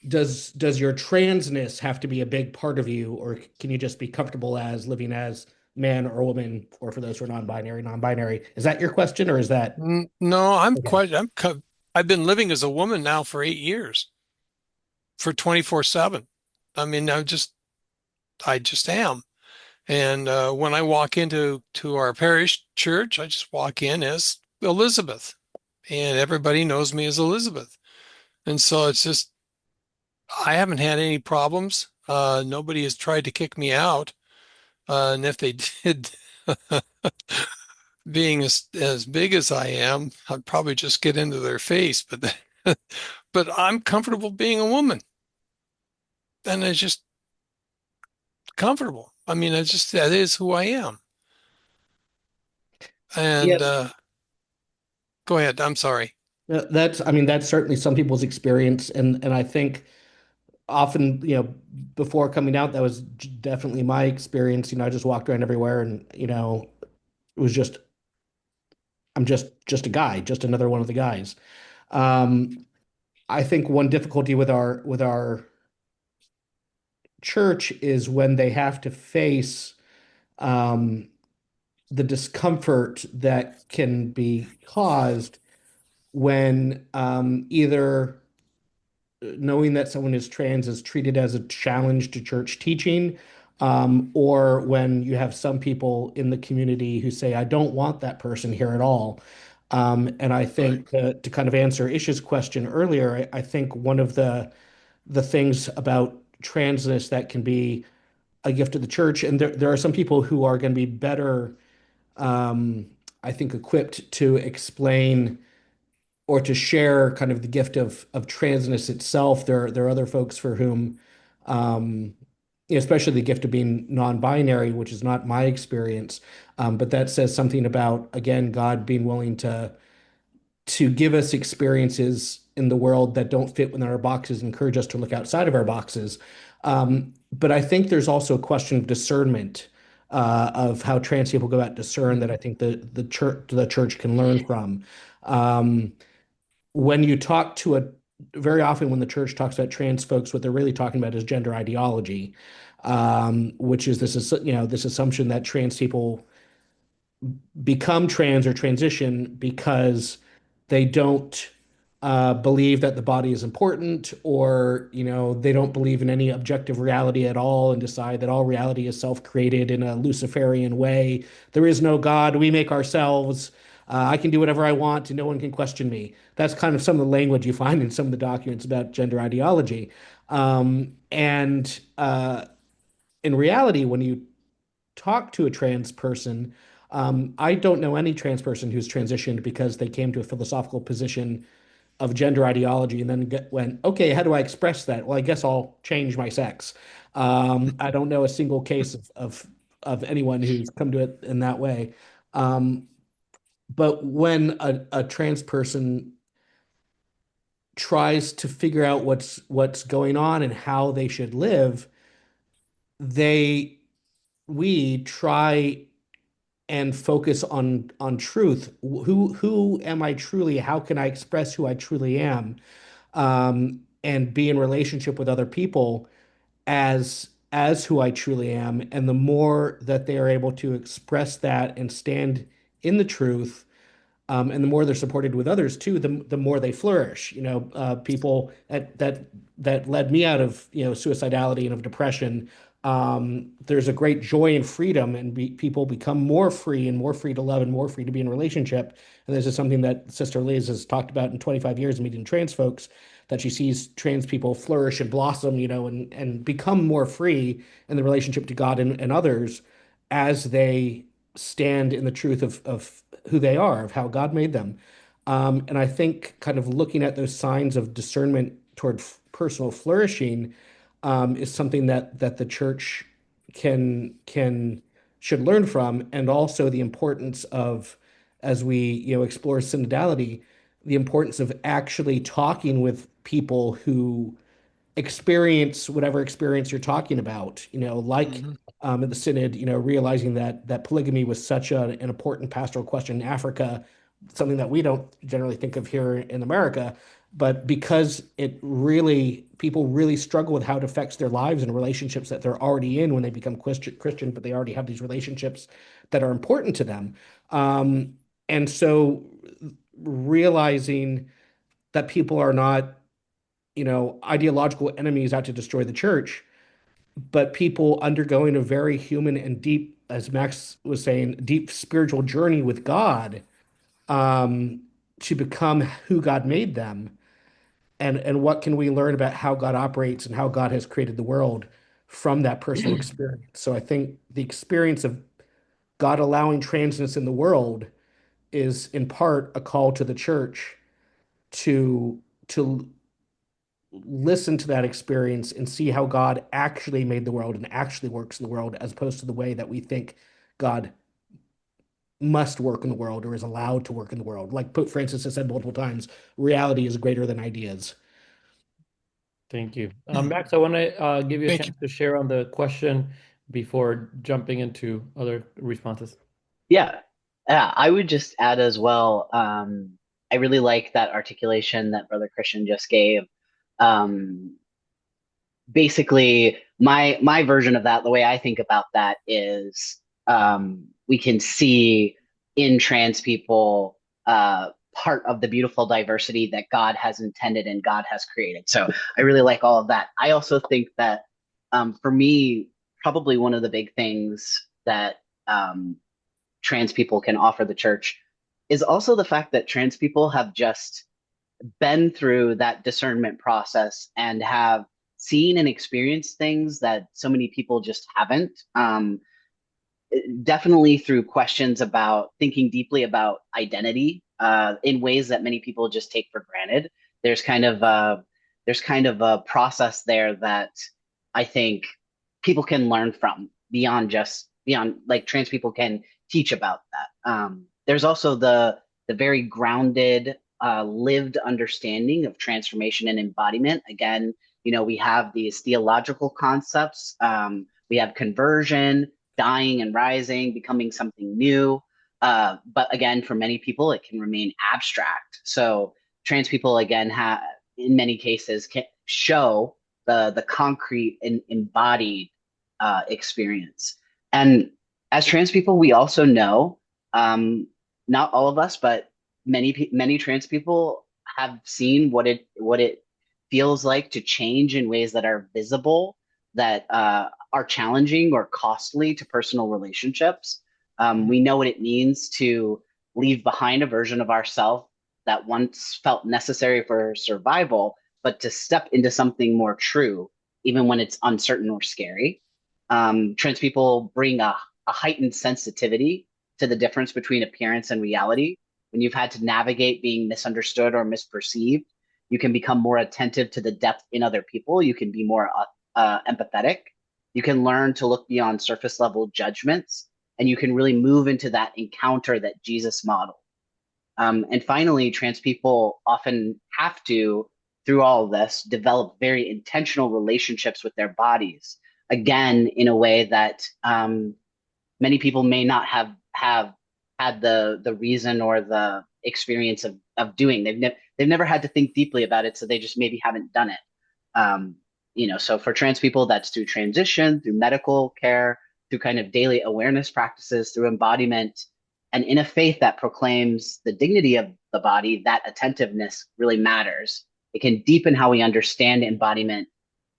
does your transness have to be a big part of you, or can you just be comfortable as living as man or woman, or for those who are non-binary? Is that your question, or is that No, okay? I've been living as a woman now for 8 years. for 24/7. I mean, I just am. And when I walk into our parish church, I just walk in as Elizabeth, and everybody knows me as Elizabeth. And so it's just I haven't had any problems. Nobody has tried to kick me out. And if they did, being as big as I am, I'd probably just get into their face. But I'm comfortable being a woman, and it's just comfortable. I mean, it's just that is who I am. Yeah, And go ahead. I'm sorry. I mean, that's certainly some people's experience, and I think often, before coming out, that was definitely my experience. I just walked around everywhere, and it was just I'm just a guy, just another one of the guys. Um, I think one difficulty with our church is when they have to face um, the discomfort that can be caused when either knowing that someone is trans is treated as a challenge to church teaching, or when you have some people in the community who say, I don't want that person here at all. And I Right. think to kind of answer Ish's question earlier, I think one of the things about transness that can be a gift to the church, and there are some people who are going to be better, um, I think, equipped to explain or to share kind of the gift of transness itself. There are other folks for whom, um, especially the gift of being non-binary, which is not my experience, but that says something about, again, God being willing to give us experiences in the world that don't fit within our boxes and encourage us to look outside of our boxes. But I think there's also a question of discernment, of how trans people go about discern, that I think the church can learn from. Um, when you talk to very often when the church talks about trans folks, what they're really talking about is gender ideology, which is this assumption that trans people become trans or transition because they don't believe that the body is important, or they don't believe in any objective reality at all and decide that all reality is self-created in a Luciferian way. There is no God. We make ourselves. I can do whatever I want and no one can question me. That's kind of some of the language you find in some of the documents about gender ideology. And in reality, when you talk to a trans person, I don't know any trans person who's transitioned because they came to a philosophical position of gender ideology and then went, okay, how do I express that? Well, I guess I'll change my sex. I don't know a single case of anyone who's come to it in that way. Um, but when a trans person tries to figure out what's going on and how they should live, they we try and focus on truth. Who am I truly? How can I express who I truly am? And be in relationship with other people as who I truly am. And the more that they are able to express that and stand in the truth, and the more they're supported with others too, the more they flourish. People that led me out of suicidality and of depression. There's a great joy and freedom, and people become more free and more free to love and more free to be in relationship. And this is something that Sister Liz has talked about in 25 years of meeting trans folks, that she sees trans people flourish and blossom, and become more free in the relationship to God and others as they stand in the truth of who they are, of how God made them. And I think kind of looking at those signs of discernment toward personal flourishing, is something that the church can should learn from, and also the importance of, as we explore synodality, the importance of actually talking with people who experience whatever experience you're talking about, like Hmm. at the synod, realizing that polygamy was such an important pastoral question in Africa, something that we don't generally think of here in America, but because people really struggle with how it affects their lives and relationships that they're already in when they become Christian, but they already have these relationships that are important to them. Um, and so realizing that people are not ideological enemies out to destroy the church, but people undergoing a very human and deep, as Max was saying, deep spiritual journey with God, um, to become who God made them. And what can we learn about how God operates and how God has created the world from that personal experience? So I think the experience of God allowing transness in the world is in part a call to the church to listen to that experience and see how God actually made the world and actually works in the world, as opposed to the way that we think God must work in the world or is allowed to work in the world. Like Pope Francis has said multiple times, reality is greater than ideas. Thank you. Max, I want to give you a Thank you. chance to share on the question before jumping into other responses. Yeah. Yeah, I would just add as well. I really like that articulation that Brother Christian just gave. Um, Basically, my version of that, the way I think about that is, we can see in trans people part of the beautiful diversity that God has intended and God has created. So I really like all of that. I also think that, for me, probably one of the big things that trans people can offer the church is also the fact that trans people have just been through that discernment process and have seen and experienced things that so many people just haven't. Definitely through questions about thinking deeply about identity in ways that many people just take for granted. There's kind of a process there that I think people can learn from beyond like trans people can teach about that. There's also the very grounded lived understanding of transformation and embodiment. Again, we have these theological concepts. We have conversion, dying and rising, becoming something new. But again, for many people, it can remain abstract. So trans people, again, have in many cases can show the concrete and embodied experience. And as trans people, we also know, not all of us, but many trans people have seen what it feels like to change in ways that are visible, that are challenging or costly to personal relationships. We know what it means to leave behind a version of ourselves that once felt necessary for survival, but to step into something more true, even when it's uncertain or scary. Trans people bring a heightened sensitivity to the difference between appearance and reality. When you've had to navigate being misunderstood or misperceived, you can become more attentive to the depth in other people. You can be more empathetic. You can learn to look beyond surface level judgments, and you can really move into that encounter that Jesus modeled. And finally, trans people often have to, through all of this, develop very intentional relationships with their bodies. Again, in a way that many people may not have had the reason or the experience of doing. They've never had to think deeply about it, so they just maybe haven't done it. So for trans people, that's through transition, through medical care, through kind of daily awareness practices, through embodiment, and in a faith that proclaims the dignity of the body. That attentiveness really matters. It can deepen how we understand embodiment,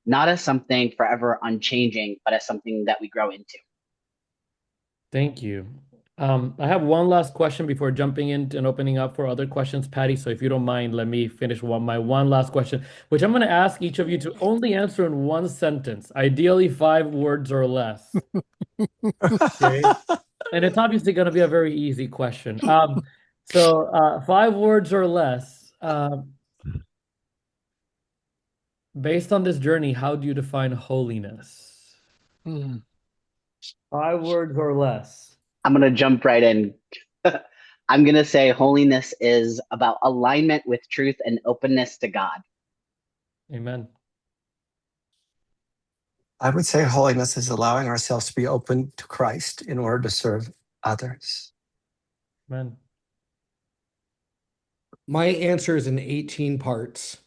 not as something forever unchanging, but as something that we grow into. Thank you. I have one last question before jumping in and opening up for other questions, Patty. So if you don't mind, let me finish my one last question, which I'm going to ask each of you to only answer in one sentence, ideally 5 words or less. Okay. And it's obviously going to be a very easy question. So 5 words or less. Based on this journey, how do you define holiness? Hmm. 5 words or less. I'm going to jump right in. I'm going to say holiness is about alignment with truth and openness to God. Amen. I would say holiness is allowing ourselves to be open to Christ in order to serve others. Amen. My answer is in 18 parts.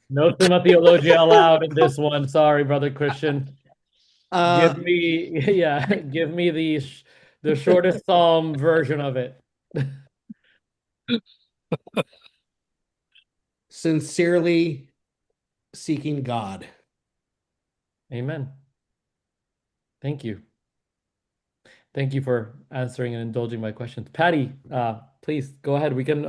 No summa theologia allowed in this one. Sorry, Brother Christian. Give me the shortest psalm version of it. Sincerely, seeking God. Amen. Thank you. Thank you for answering and indulging my questions. Patty, please go ahead. We can,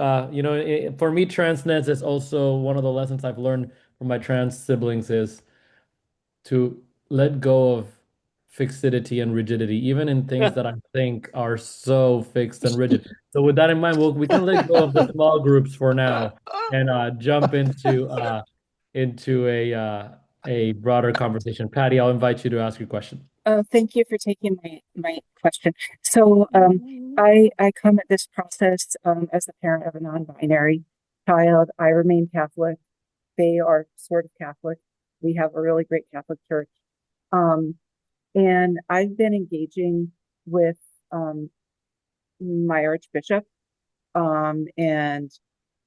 for me, transness is also one of the lessons I've learned from my trans siblings is to let go of fixity and rigidity, even in things that I think are so fixed and rigid. So with that in mind, we can let go of the small groups for now and jump into a broader conversation. Patty, I'll invite you to ask your question. Thank you for taking my question. So I come at this process as the parent of a non-binary child. I remain Catholic. They are sort of Catholic. We have a really great Catholic church. And I've been engaging with my Archbishop. And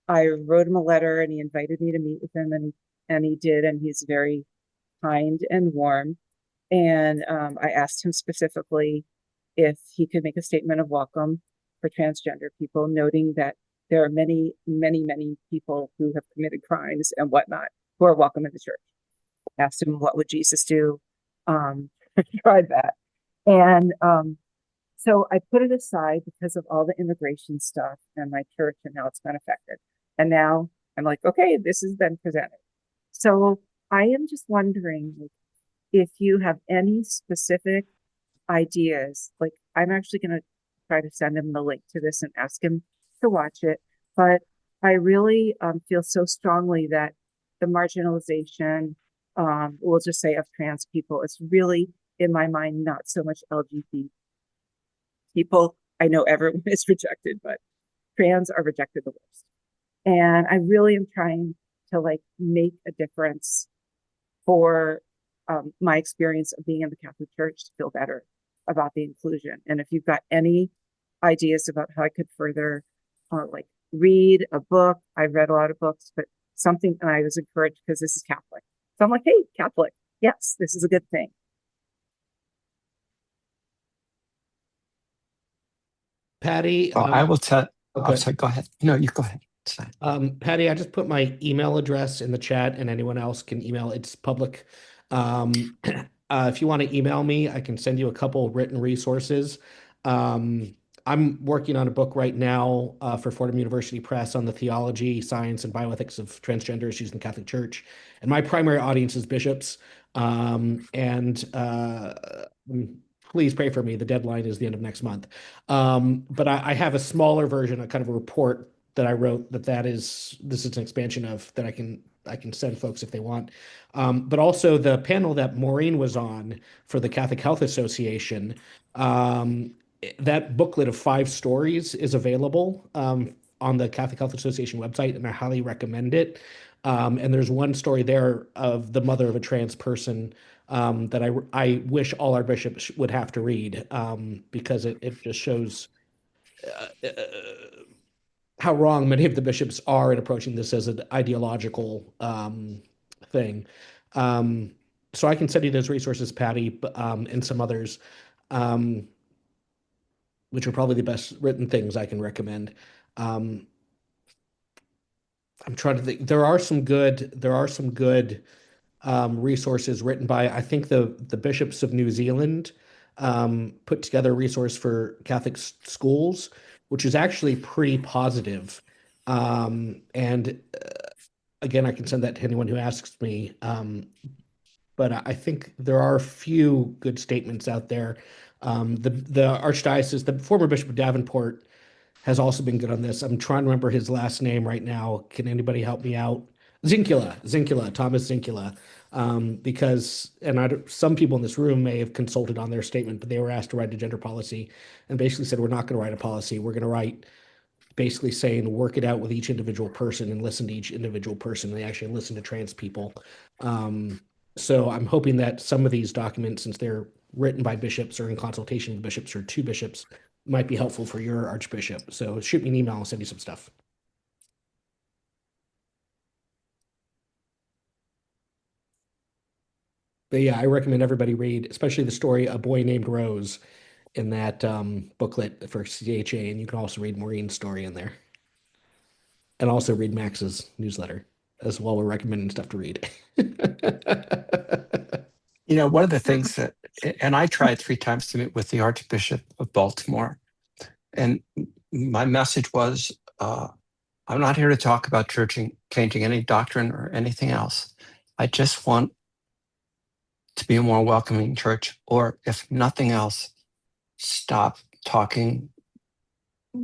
I wrote him a letter and he invited me to meet with him and he did, and he's very kind and warm. And I asked him specifically if he could make a statement of welcome for transgender people, noting that there are many, many, many people who have committed crimes and whatnot who are welcome in the church. Asked him, what would Jesus do? Tried that. And so I put it aside because of all the immigration stuff and my church and how it's been affected. And now I'm like, okay, this has been presented. So I am just wondering if you have any specific ideas. Like, I'm actually going to try to send him the link to this and ask him to watch it. But I really feel so strongly that the marginalization, we'll just say, of trans people is really, in my mind, not so much LGBT people. I know everyone is rejected, but trans are rejected the worst. And I really am trying to make a difference for my experience of being in the Catholic Church to feel better about the inclusion. And if you've got any ideas about how I could further read a book, I've read a lot of books, but something, and I was encouraged because this is Catholic. So I'm like, hey, Catholic, yes, this is a good thing. Patty, Well, I will tell. okay. Oh, sorry, go ahead. No, you go ahead. It's fine. Patty, I just put my email address in the chat, and anyone else can email. It's public. If you want to email me, I can send you a couple written resources. I'm working on a book right now for Fordham University Press on the theology, science, and bioethics of transgender issues in the Catholic Church. And my primary audience is bishops. Please pray for me. The deadline is the end of next month. But I have a smaller version, a kind of a report that I wrote this is an expansion of that I can send folks if they want. But also the panel that Maureen was on for the Catholic Health Association, that booklet of 5 stories is available on the Catholic Health Association website, and I highly recommend it. And there's one story there of the mother of a trans person that I wish all our bishops would have to read because it just shows how wrong many of the bishops are in approaching this as an ideological thing. So I can send you those resources, Patty, and some others, which are probably the best written things I can recommend. I'm trying to think. There are some good resources written by, I think, the bishops of New Zealand put together a resource for Catholic schools, which is actually pretty positive. And again, I can send that to anyone who asks me. But I think there are a few good statements out there. The Archdiocese, the former Bishop of Davenport, has also been good on this. I'm trying to remember his last name right now. Can anybody help me out? Zinkula, Thomas Zinkula. Because some people in this room may have consulted on their statement, but they were asked to write a gender policy and basically said, we're not going to write a policy. We're going to write basically saying, work it out with each individual person and listen to each individual person. They actually listen to trans people. So I'm hoping that some of these documents, since they're written by bishops or in consultation with bishops or to bishops, might be helpful for your archbishop. So shoot me an email, I'll send you some stuff. But yeah, I recommend everybody read, especially the story A Boy Named Rose in that booklet for CHA. And you can also read Maureen's story in there. And also read Max's newsletter. as well. We're recommending stuff to read. One of the things that, and I tried 3 times to meet with the Archbishop of Baltimore, and my message was, I'm not here to talk about changing any doctrine or anything else. I just want to be a more welcoming church, or if nothing else, stop talking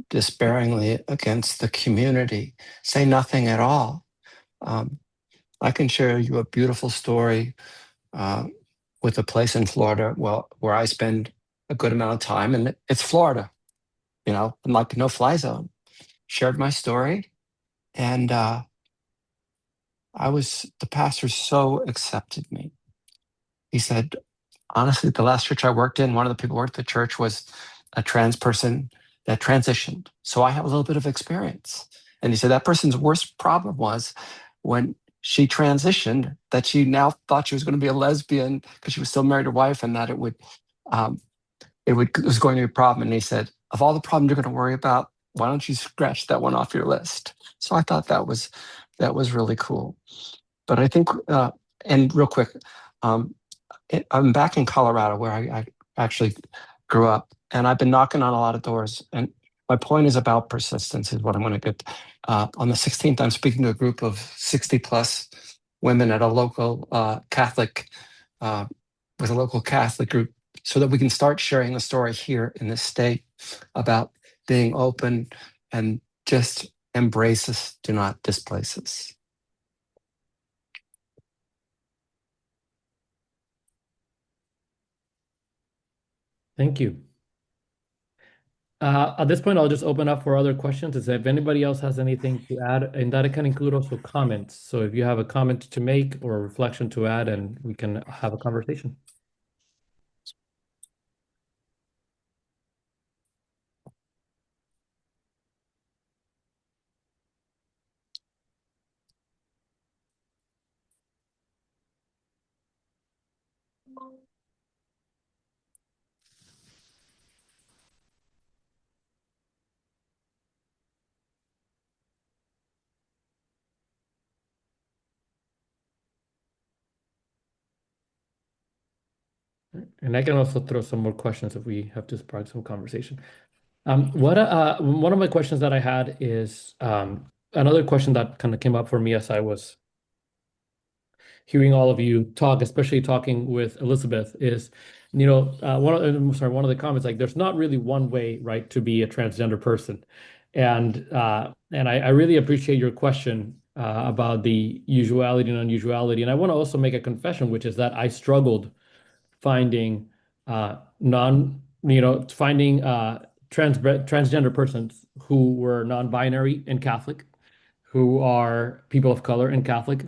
despairingly against the community. Say nothing at all. I can share you a beautiful story with a place in Florida, where I spend a good amount of time, and it's Florida, like no-fly zone. Shared my story, and the pastor so accepted me. He said, honestly, the last church I worked in, one of the people who worked at the church was a trans person that transitioned. So I have a little bit of experience. And he said that person's worst problem was when she transitioned, that she now thought she was going to be a lesbian because she was still married to her wife, and that it was going to be a problem. And he said, of all the problems you're going to worry about, why don't you scratch that one off your list? So I thought that was really cool. But I think, and real quick, I'm back in Colorado, where I actually grew up, and I've been knocking on a lot of doors. And my point is about persistence, is what I'm going to get. On the 16th, I'm speaking to a group of 60 plus women at a local Catholic, with a local Catholic group, so that we can start sharing the story here in this state about being open and just embrace us, do not displace us. Thank you. At this point, I'll just open up for other questions. If anybody else has anything to add, and that can include also comments. So if you have a comment to make or a reflection to add, and we can have a conversation. And I can also throw some more questions if we have to spark some conversation. One of my questions that I had is another question that kind of came up for me as I was hearing all of you talk, especially talking with Elizabeth, is, one of the comments, like, there's not really one way, right, to be a transgender person. And I really appreciate your question about the usuality and unusuality. And I want to also make a confession, which is that I struggled finding transgender persons who were non-binary and Catholic, who are people of color and Catholic.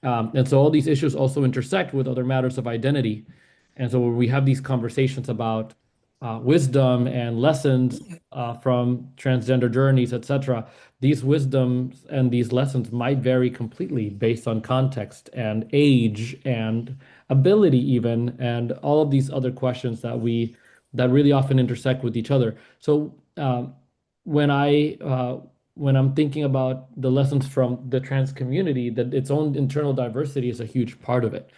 And so all these issues also intersect with other matters of identity. And so when we have these conversations about wisdom and lessons from transgender journeys, etc., these wisdoms and these lessons might vary completely based on context and age and ability even, and all of these other questions that really often intersect with each other. So when I'm thinking about the lessons from the trans community, that its own internal diversity is a huge part of it.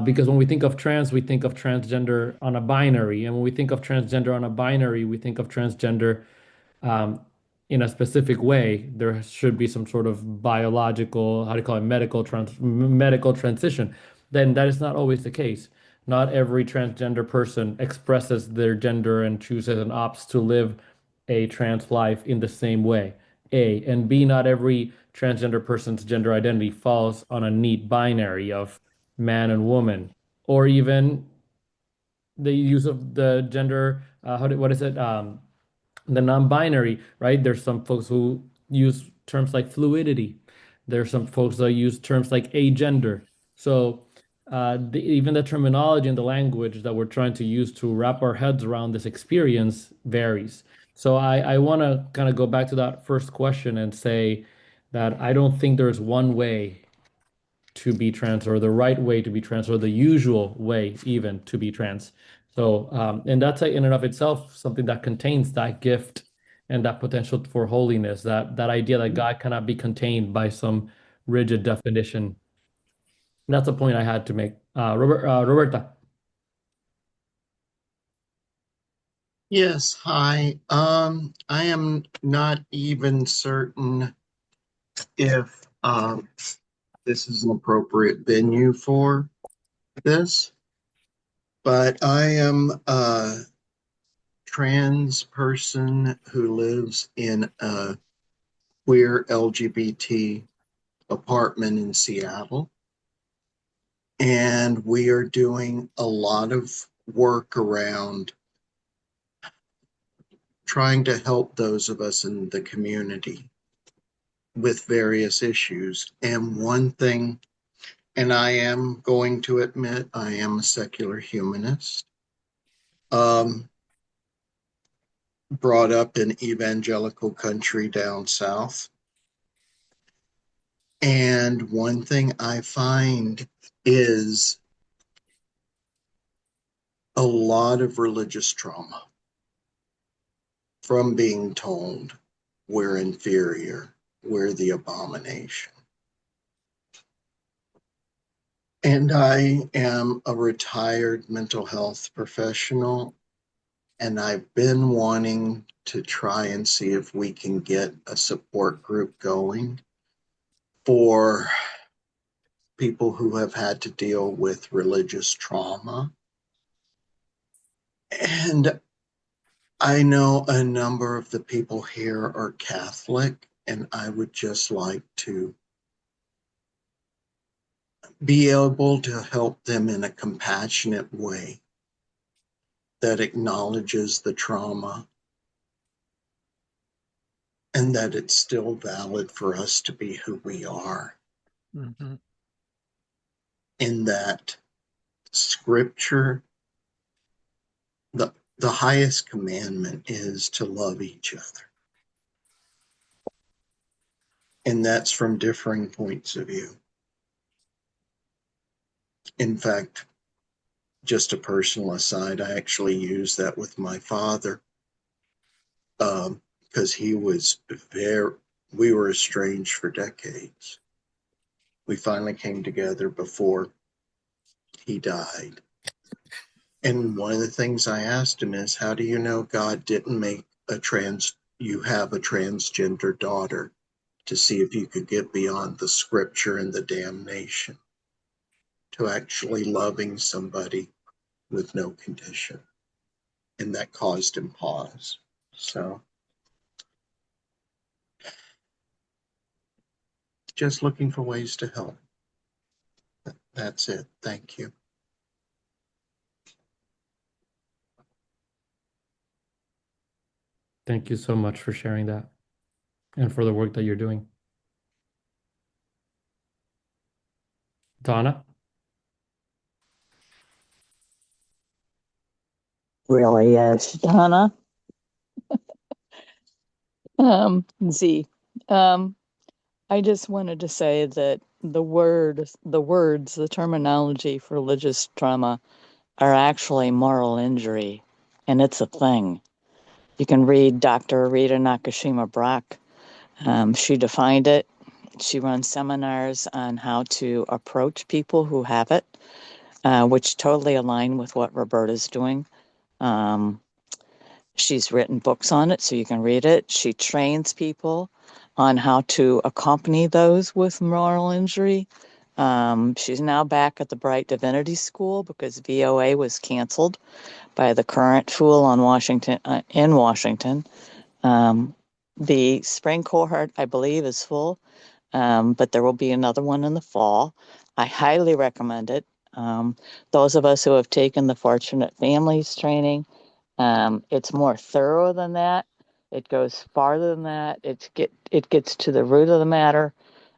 Because when we think of trans, we think of transgender on a binary. And when we think of transgender on a binary, we think of transgender in a specific way. There should be some sort of biological, how do you call it, medical transition. Then that is not always the case. Not every transgender person expresses their gender and chooses and opts to live a trans life in the same way. A. And B, not every transgender person's gender identity falls on a neat binary of man and woman, or even the use of the gender, what is it? The non-binary, right? There's some folks who use terms like fluidity. There's some folks that use terms like agender. So even the terminology and the language that we're trying to use to wrap our heads around this experience varies. So I want to kind of go back to that first question and say that I don't think there's one way to be trans, or the right way to be trans, or the usual way even to be trans. So, and that's in and of itself something that contains that gift and that potential for holiness, that idea that God cannot be contained by some rigid definition. That's a point I had to make. Roberta. Yes, hi. I am not even certain if this is an appropriate venue for this, but I am a trans person who lives in a queer LGBT apartment in Seattle. And we are doing a lot of work around trying to help those of us in the community with various issues. And one thing, and I am going to admit, I am a secular humanist, brought up in evangelical country down south. And one thing I find is a lot of religious trauma from being told we're inferior, we're the abomination. And I am a retired mental health professional, and I've been wanting to try and see if we can get a support group going for people who have had to deal with religious trauma. And I know a number of the people here are Catholic, and I would just like to be able to help them in a compassionate way that acknowledges the trauma and that it's still valid for us to be who we are. Mm-hmm. In that scripture, the highest commandment is to love each other. And that's from differing points of view. In fact, just a personal aside, I actually used that with my father because we were estranged for decades. We finally came together before he died. And one of the things I asked him is, how do you know God didn't make you have a transgender daughter to see if you could get beyond the scripture and the damnation to actually loving somebody with no condition? And that caused him pause. So just looking for ways to help. That's it. Thank you. Thank you so much for sharing that and for the work that you're doing. Donna? Really is. Donna? Z. I just wanted to say that the words, the terminology for religious trauma are actually moral injury, and it's a thing. You can read Dr. Rita Nakashima Brock. She defined it. She runs seminars on how to approach people who have it, which totally align with what Roberta's doing. She's written books on it, so you can read it. She trains people on how to accompany those with moral injury. She's now back at the Bright Divinity School because VOA was canceled by the current fool on Washington in Washington. The spring cohort, I believe, is full, but there will be another one in the fall. I highly recommend it. Those of us who have taken the Fortunate Families training, it's more thorough than that. It goes farther than that. It gets to the root of the matter,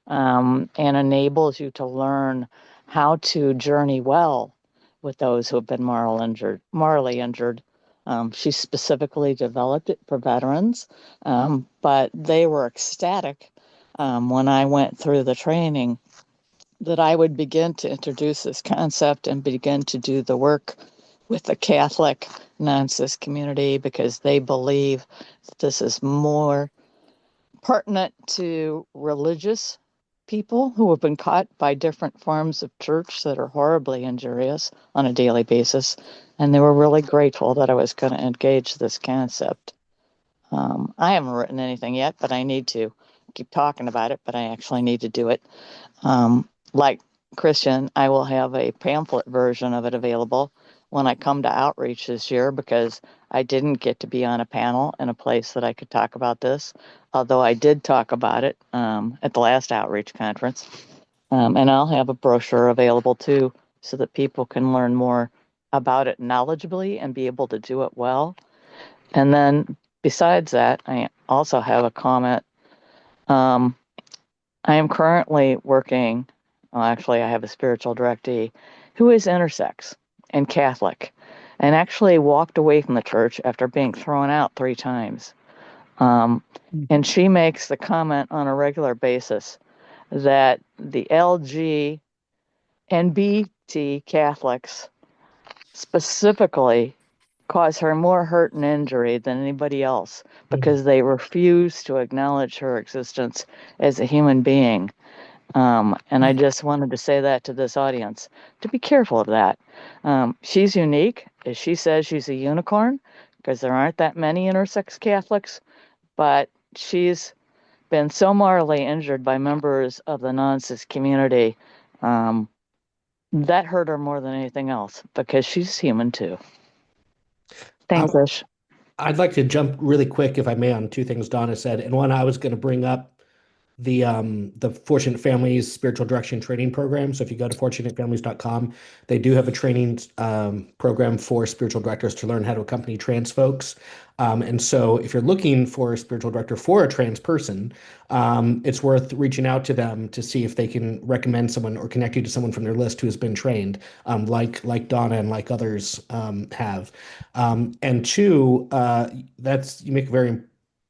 and enables you to learn how to journey well with those who have been morally injured. She specifically developed it for veterans, but they were ecstatic when I went through the training that I would begin to introduce this concept and begin to do the work with the Catholic non-cis community because they believe that this is more pertinent to religious people who have been caught by different forms of church that are horribly injurious on a daily basis. And they were really grateful that I was going to engage this concept. I haven't written anything yet, but I need to keep talking about it, but I actually need to do it. Like Christian, I will have a pamphlet version of it available when I come to outreach this year, because I didn't get to be on a panel in a place that I could talk about this, although I did talk about it at the last outreach conference. And I'll have a brochure available too, so that people can learn more about it knowledgeably and be able to do it well. And then besides that, I also have a comment. I am currently working, well, actually, I have a spiritual directee who is intersex and Catholic, and actually walked away from the church after being thrown out 3 times. And she makes the comment on a regular basis that the LG and BT Catholics specifically cause her more hurt and injury than anybody else, because they refuse to acknowledge her existence as a human being. And I just wanted to say that to this audience, to be careful of that. She's unique. As she says, she's a unicorn, because there aren't that many intersex Catholics, but she's been so morally injured by members of the non-cis community that hurt her more than anything else, because she's human too. Thanks, Ish. I'd like to jump really quick, if I may, on 2 things Donna said. And one, I was going to bring up the Fortunate Families Spiritual Direction Training Program. So if you go to fortunatefamilies.com, they do have a training program for spiritual directors to learn how to accompany trans folks. And so if you're looking for a spiritual director for a trans person, it's worth reaching out to them to see if they can recommend someone or connect you to someone from their list who has been trained, like Donna and like others have. And 2, you make a very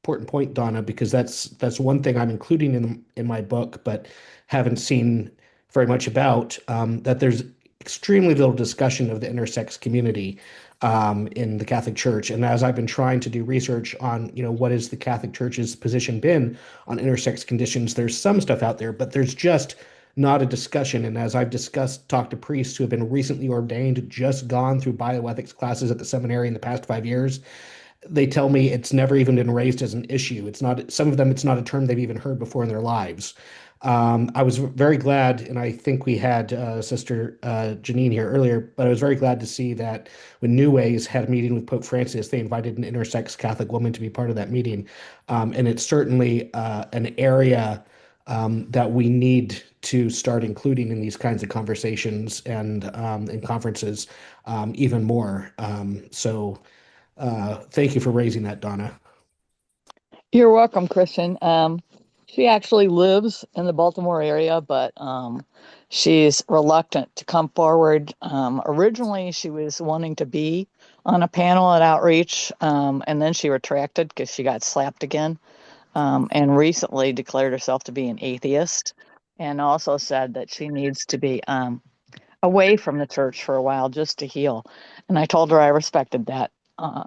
important point, Donna, because that's one thing I'm including in my book, but haven't seen very much about, that there's extremely little discussion of the intersex community in the Catholic Church. And as I've been trying to do research on, what is the Catholic Church's position been on intersex conditions, there's some stuff out there, but there's just not a discussion. And as I've talked to priests who have been recently ordained, just gone through bioethics classes at the seminary in the past 5 years, they tell me it's never even been raised as an issue. It's not, some of them, it's not a term they've even heard before in their lives. I was very glad, and I think we had Sister Janine here earlier, but I was very glad to see that when New Ways had a meeting with Pope Francis, they invited an intersex Catholic woman to be part of that meeting. And it's certainly an area that we need to start including in these kinds of conversations and in conferences even more. So thank you for raising that, Donna. You're welcome, Christian. She actually lives in the Baltimore area, but she's reluctant to come forward. Originally, she was wanting to be on a panel at Outreach, and then she retracted because she got slapped again, and recently declared herself to be an atheist, and also said that she needs to be away from the church for a while just to heal. And I told her I respected that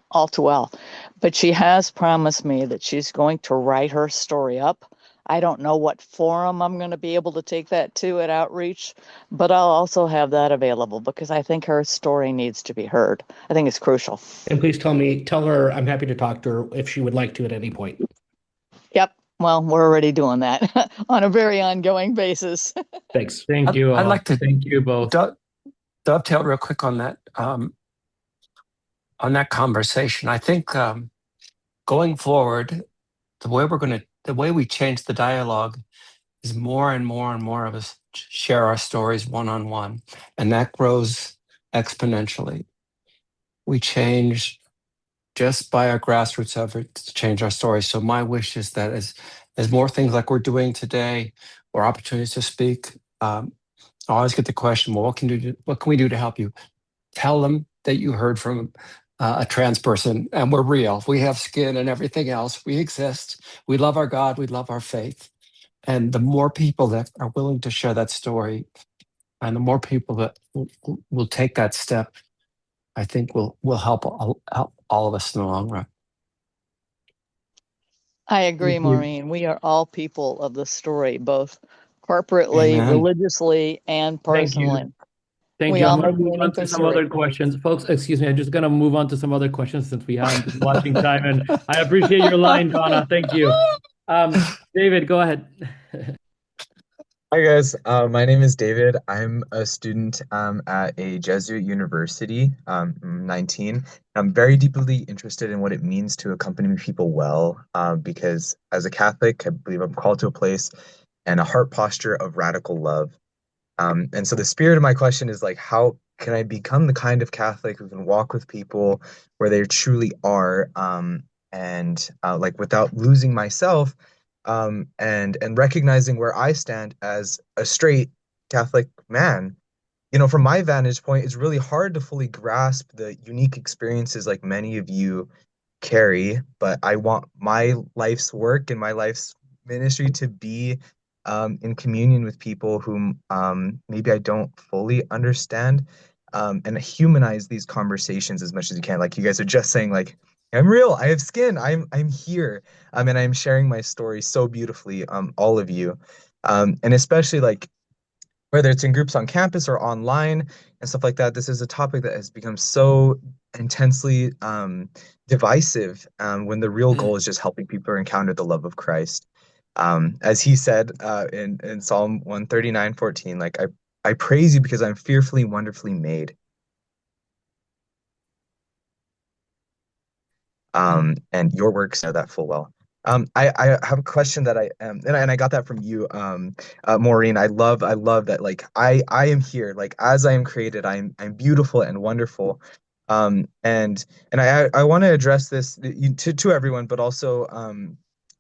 all too well. But she has promised me that she's going to write her story up. I don't know what forum I'm going to be able to take that to at Outreach, but I'll also have that available because I think her story needs to be heard. I think it's crucial. And please tell her I'm happy to talk to her if she would like to at any point. Yep. Well, we're already doing that on a very ongoing basis. Thanks. Thank you all. I'd like to thank you both. dovetail real quick on that conversation. I think going forward, the way we change the dialogue is more and more and more of us share our stories one-on-one, and that grows exponentially. We change just by our grassroots efforts to change our stories. So my wish is that as more things like we're doing today, or opportunities to speak, I always get the question, well, what can we do to help you? Tell them that you heard from a trans person, and we're real. We have skin and everything else. We exist. We love our God. We love our faith. And the more people that are willing to share that story, and the more people that will take that step, I think will help all of us in the long run. I agree, Maureen. We are all people of the story, both corporately, Amen. religiously, and Thank you. personally. Thank We you. all I'm may going to be move an on to some other questions. Folks, excuse me. I'm just going to move on to some other questions since we have watching time. And I appreciate your line, Donna. Thank you. David, go ahead. Hi guys, my name is David. I'm a student at a Jesuit university. I'm 19. I'm very deeply interested in what it means to accompany people well, because as a Catholic, I believe I'm called to a place and a heart posture of radical love. And so the spirit of my question is like, how can I become the kind of Catholic who can walk with people where they truly are, and like without losing myself, and recognizing where I stand as a straight Catholic man. You know, from my vantage point, it's really hard to fully grasp the unique experiences like many of you carry, but I want my life's work and my life's ministry to be in communion with people whom maybe I don't fully understand, and humanize these conversations as much as you can. Like you guys are just saying, like, I'm real, I have skin, I'm here, and I'm sharing my story so beautifully, all of you, and especially like whether it's in groups on campus or online and stuff like that. This is a topic that has become so intensely divisive, when the real goal is just helping people encounter the love of Christ. As he said in Psalm 139:14, like, I praise you because I'm fearfully and wonderfully made. And your works know that full well. I have a question that and I got that from you, Maureen. I love that. Like I am here, like as I am created, I'm beautiful and wonderful. And I want to address this to everyone, but also,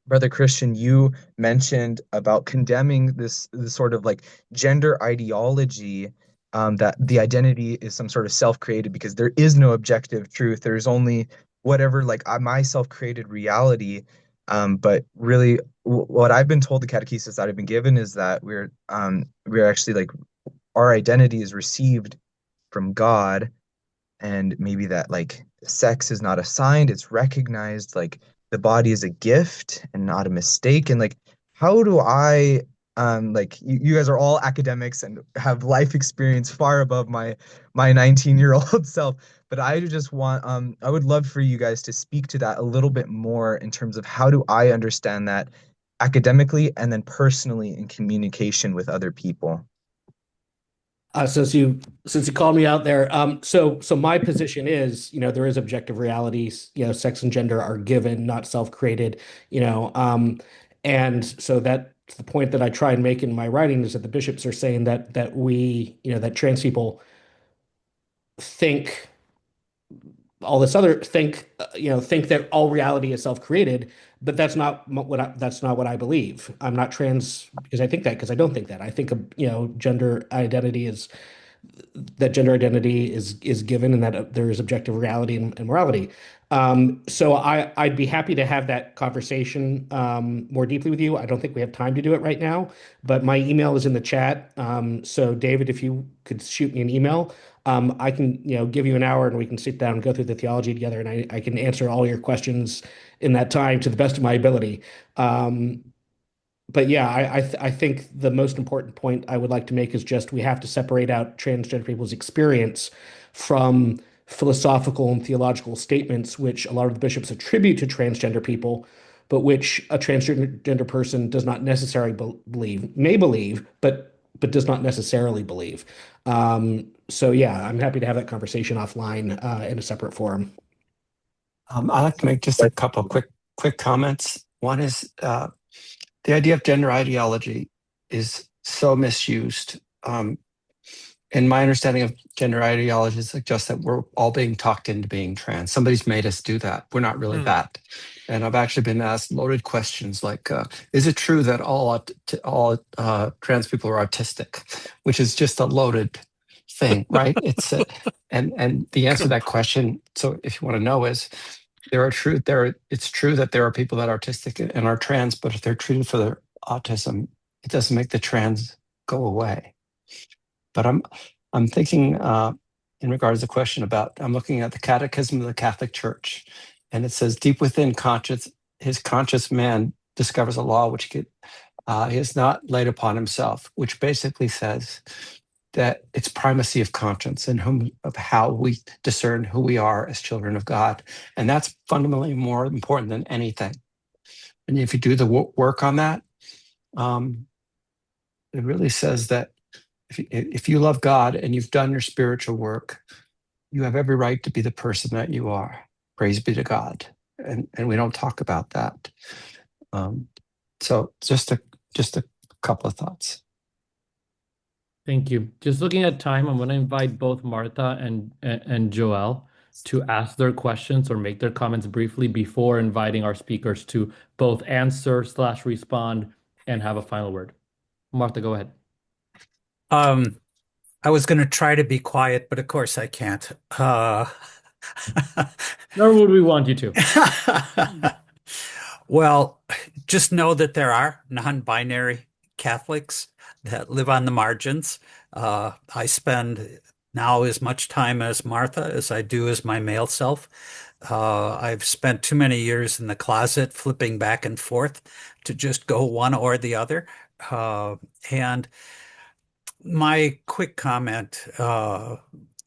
Brother Christian, you mentioned about condemning this sort of like gender ideology, that the identity is some sort of self-created because there is no objective truth. There's only whatever, like, my self-created reality. But really, what I've been told, the catechesis that I've been given, is that we're actually like, our identity is received from God, and maybe that like sex is not assigned, it's recognized, like the body is a gift and not a mistake. And like, how do I, like you guys are all academics and have life experience far above my 19-year-old self, but I just want, I would love for you guys to speak to that a little bit more in terms of how do I understand that academically and then personally in communication with other people. Since you called me out there, so my position is, there is objective realities. Sex and gender are given, not self-created. And so that's the point that I try and make in my writing, is that the bishops are saying that we, that trans people think all this other think that all reality is self-created, but that's not what I believe. I'm not trans because I think that, because I don't think that. I think gender identity is given, and that there is objective reality and morality. So I'd be happy to have that conversation more deeply with you. I don't think we have time to do it right now, but my email is in the chat. So David, if you could shoot me an email, I can give you an hour and we can sit down and go through the theology together, and I can answer all your questions in that time to the best of my ability. But yeah, I think the most important point I would like to make is just we have to separate out transgender people's experience from philosophical and theological statements, which a lot of the bishops attribute to transgender people, but which a transgender person does not necessarily may believe, but does not necessarily believe. So yeah, I'm happy to have that conversation offline in a separate forum. I'd like to make just a couple quick comments. One is, the idea of gender ideology is so misused. And my understanding of gender ideology is just that we're all being talked into being trans. Somebody's made us do that. We're not really that. And I've actually been asked loaded questions like, is it true that all trans people are autistic? Which is just a loaded thing, right? It's and the answer to that question, so if you want to know, is it's true that there are people that are autistic and are trans, but if they're treated for their autism, it doesn't make the trans go away. But I'm thinking in regards to the question about, I'm looking at the Catechism of the Catholic Church, and it says, deep within his conscious man discovers a law which He has not laid upon himself, which basically says that it's primacy of conscience and of how we discern who we are as children of God. And that's fundamentally more important than anything. And if you do the work on that, it really says that if you love God and you've done your spiritual work, you have every right to be the person that you are. Praise be to God. And we don't talk about that. So just a couple of thoughts. Thank you. Just looking at time, I'm going to invite both Martha and Joel to ask their questions or make their comments briefly before inviting our speakers to both answer/respond and have a final word. Martha, go ahead. I was going to try to be quiet, but of course I can't. Nor would we want you to. Well, just know that there are non-binary Catholics that live on the margins. I spend now as much time as Martha as I do as my male self. I've spent too many years in the closet flipping back and forth to just go one or the other. And my quick comment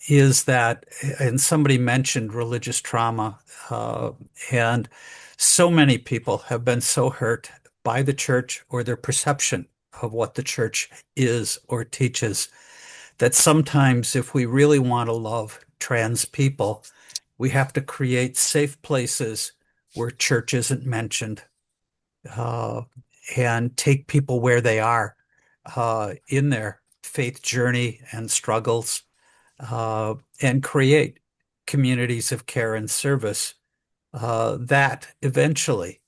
is that, and somebody mentioned religious trauma, and so many people have been so hurt by the church or their perception of what the church is or teaches that sometimes if we really want to love trans people, we have to create safe places where church isn't mentioned, and take people where they are in their faith journey and struggles, and create communities of care and service that eventually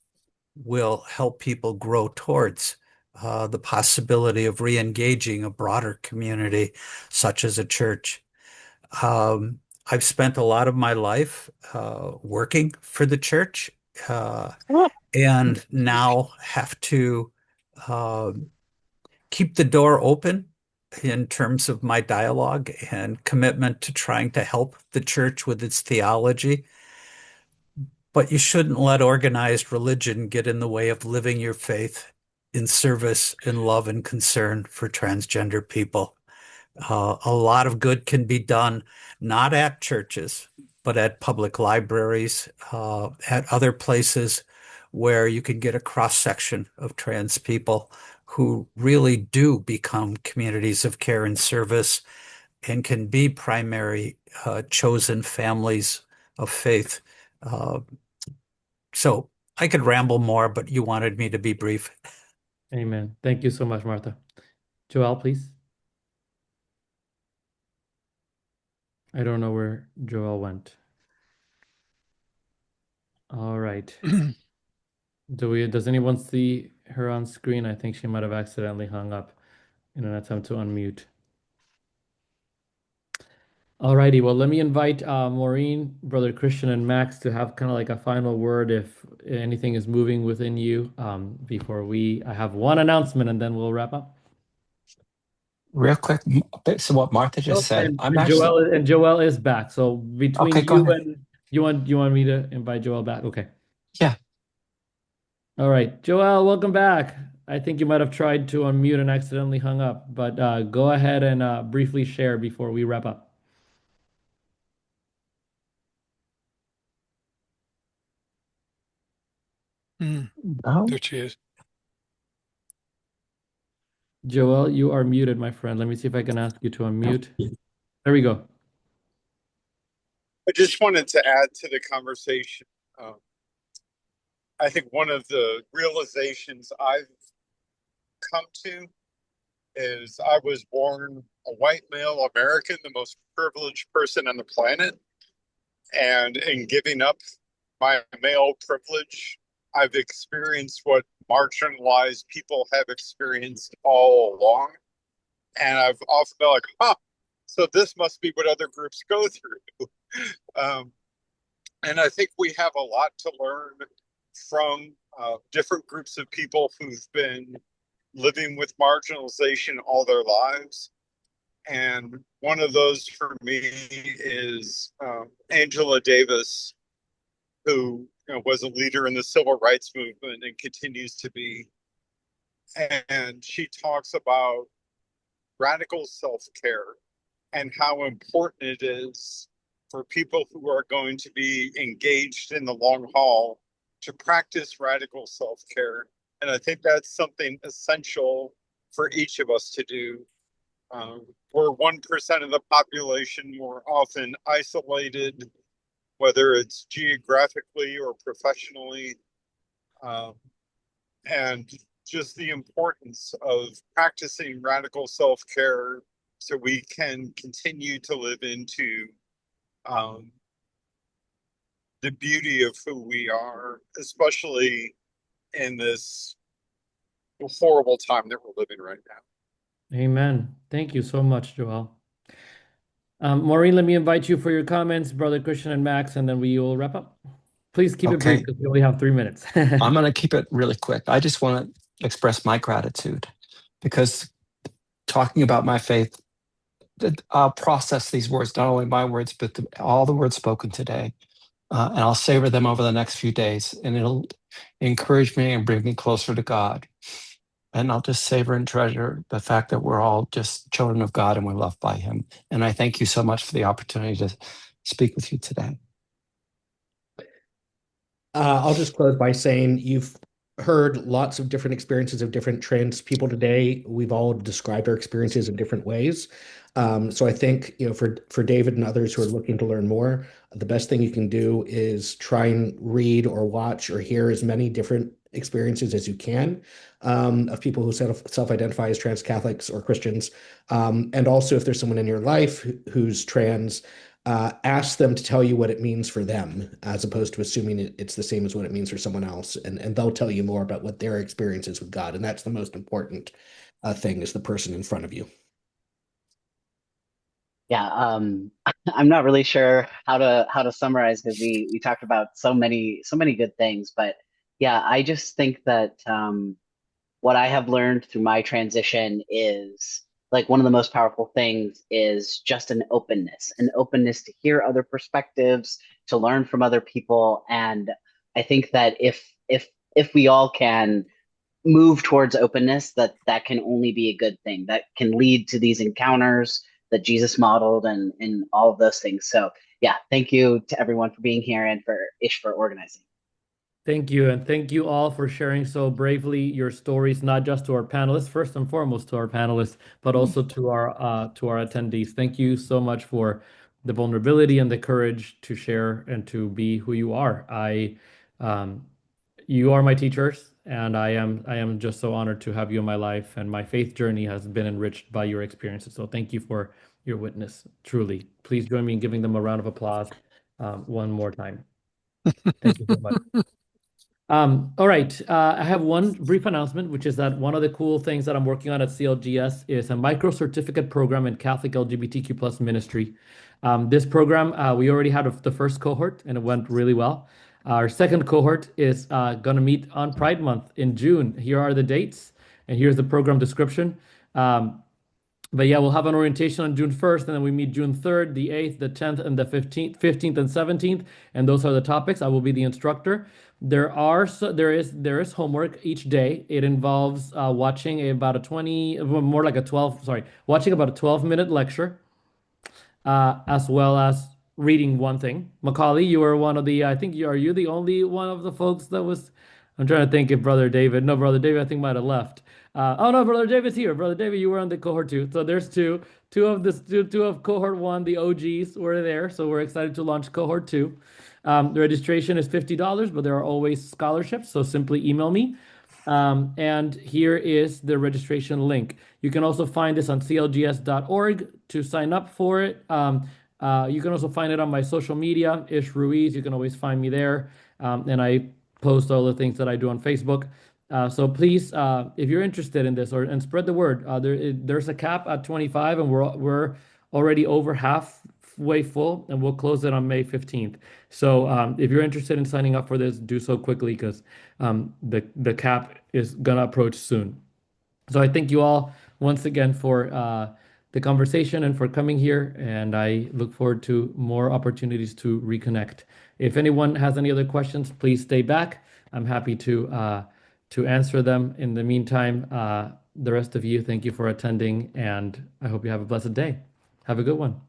will help people grow towards the possibility of re-engaging a broader community, such as a church. I've spent a lot of my life working for the church, and now have to keep the door open in terms of my dialogue and commitment to trying to help the church with its theology. But you shouldn't let organized religion get in the way of living your faith in service, in love, and concern for transgender people. A lot of good can be done, not at churches, but at public libraries, at other places where you can get a cross-section of trans people who really do become communities of care and service and can be primary chosen families of faith. So I could ramble more, but you wanted me to be brief. Amen. Thank you so much, Martha. Joel, please. I don't know where Joel went. All right. Does anyone see her on screen? I think she might have accidentally hung up in an attempt to unmute. Alrighty, well, let me invite Maureen, Brother Christian, and Max to have kind of like a final word if anything is moving within you before I have one announcement and then we'll wrap up. Real quick, so what Martha just said, And Joel is back. So between Okay, go ahead. and you want me to invite Joel back? Okay. Yeah. All right, Joel, welcome back. I think you might have tried to unmute and accidentally hung up, but go ahead and briefly share before we wrap up. No. There she is. Joel, you are muted, my friend. Let me see if I can ask you to unmute. There we go. I just wanted to add to the conversation. I think one of the realizations I've come to is I was born a white male American, the most privileged person on the planet. And in giving up my male privilege, I've experienced what marginalized people have experienced all along. And I've often been like, so this must be what other groups go through. And I think we have a lot to learn from different groups of people who've been living with marginalization all their lives. And one of those for me is Angela Davis, who was a leader in the civil rights movement and continues to be. and she talks about radical self-care and how important it is for people who are going to be engaged in the long haul to practice radical self-care. And I think that's something essential for each of us to do. We're 1% of the population, we're often isolated, whether it's geographically or professionally. And just the importance of practicing radical self-care so we can continue to live into the beauty of who we are, especially in this horrible time that we're living right now. Amen. Thank you so much, Joel. Maureen, let me invite you for your comments, Brother Christian and Max, and then we will wrap up. Please keep it brief Okay. because we only have 3 minutes. I'm going to keep it really quick. I just want to express my gratitude because talking about my faith, I'll process these words, not only my words, but all the words spoken today. And I'll savor them over the next few days, and it'll encourage me and bring me closer to God. And I'll just savor and treasure the fact that we're all just children of God and we're loved by Him. And I thank you so much for the opportunity to speak with you today. I'll just close by saying you've heard lots of different experiences of different trans people today. We've all described our experiences in different ways. So I think, for David and others who are looking to learn more, the best thing you can do is try and read or watch or hear as many different experiences as you can of people who self-identify as trans Catholics or Christians. And also, if there's someone in your life who's trans, ask them to tell you what it means for them, as opposed to assuming it's the same as what it means for someone else. And they'll tell you more about what their experience is with God. And that's the most important thing, is the person in front of you. Yeah, I'm not really sure how to summarize, because we talked about so many good things, but yeah, I just think that what I have learned through my transition is, like, one of the most powerful things is just an openness to hear other perspectives, to learn from other people. And I think that if we all can move towards openness, that can only be a good thing, that can lead to these encounters that Jesus modeled and all of those things. So yeah, thank you to everyone for being here, and for Ish for organizing. Thank you. And thank you all for sharing so bravely your stories, not just to our panelists, first and foremost to our panelists, but also to our attendees. Thank you so much for the vulnerability and the courage to share and to be who you are. You are my teachers, and I am just so honored to have you in my life, and my faith journey has been enriched by your experiences. So thank you for your witness, truly. Please join me in giving them a round of applause one more time. Thank you so much. All right, I have one brief announcement, which is that one of the cool things that I'm working on at CLGS is a micro certificate program in Catholic LGBTQ plus ministry. This program, we already had the first cohort, and it went really well. Our second cohort is going to meet on Pride Month in June. Here are the dates, and here's the program description. But yeah, we'll have an orientation on June 1st, and then we meet June 3rd, the 8th, the 10th, and the 15th and 17th, and those are the topics. I will be the instructor. There is homework each day. It involves watching about a 12-minute lecture, as well as reading one thing. Macaulay, you were one of the, are you the only one of the folks that was, I'm trying to think if Brother David, no, Brother David, I think might have left. Oh no, Brother David's here. Brother David, you were on the cohort 2. So there's two of cohort 1, the OGs were there. So we're excited to launch cohort 2. The registration is $50, but there are always scholarships. So simply email me. And here is the registration link. You can also find this on clgs.org to sign up for it. You can also find it on my social media, Ish Ruíz. You can always find me there. And I post all the things that I do on Facebook. So please, if you're interested in this, and spread the word. There's a cap at 25, and we're already over halfway full, and we'll close it on May 15th. So if you're interested in signing up for this, do so quickly, because the cap is gonna approach soon. So I thank you all once again for the conversation and for coming here, and I look forward to more opportunities to reconnect. If anyone has any other questions, please stay back. I'm happy to to answer them. In the meantime, the rest of you, thank you for attending, and I hope you have a blessed day. Have a good one.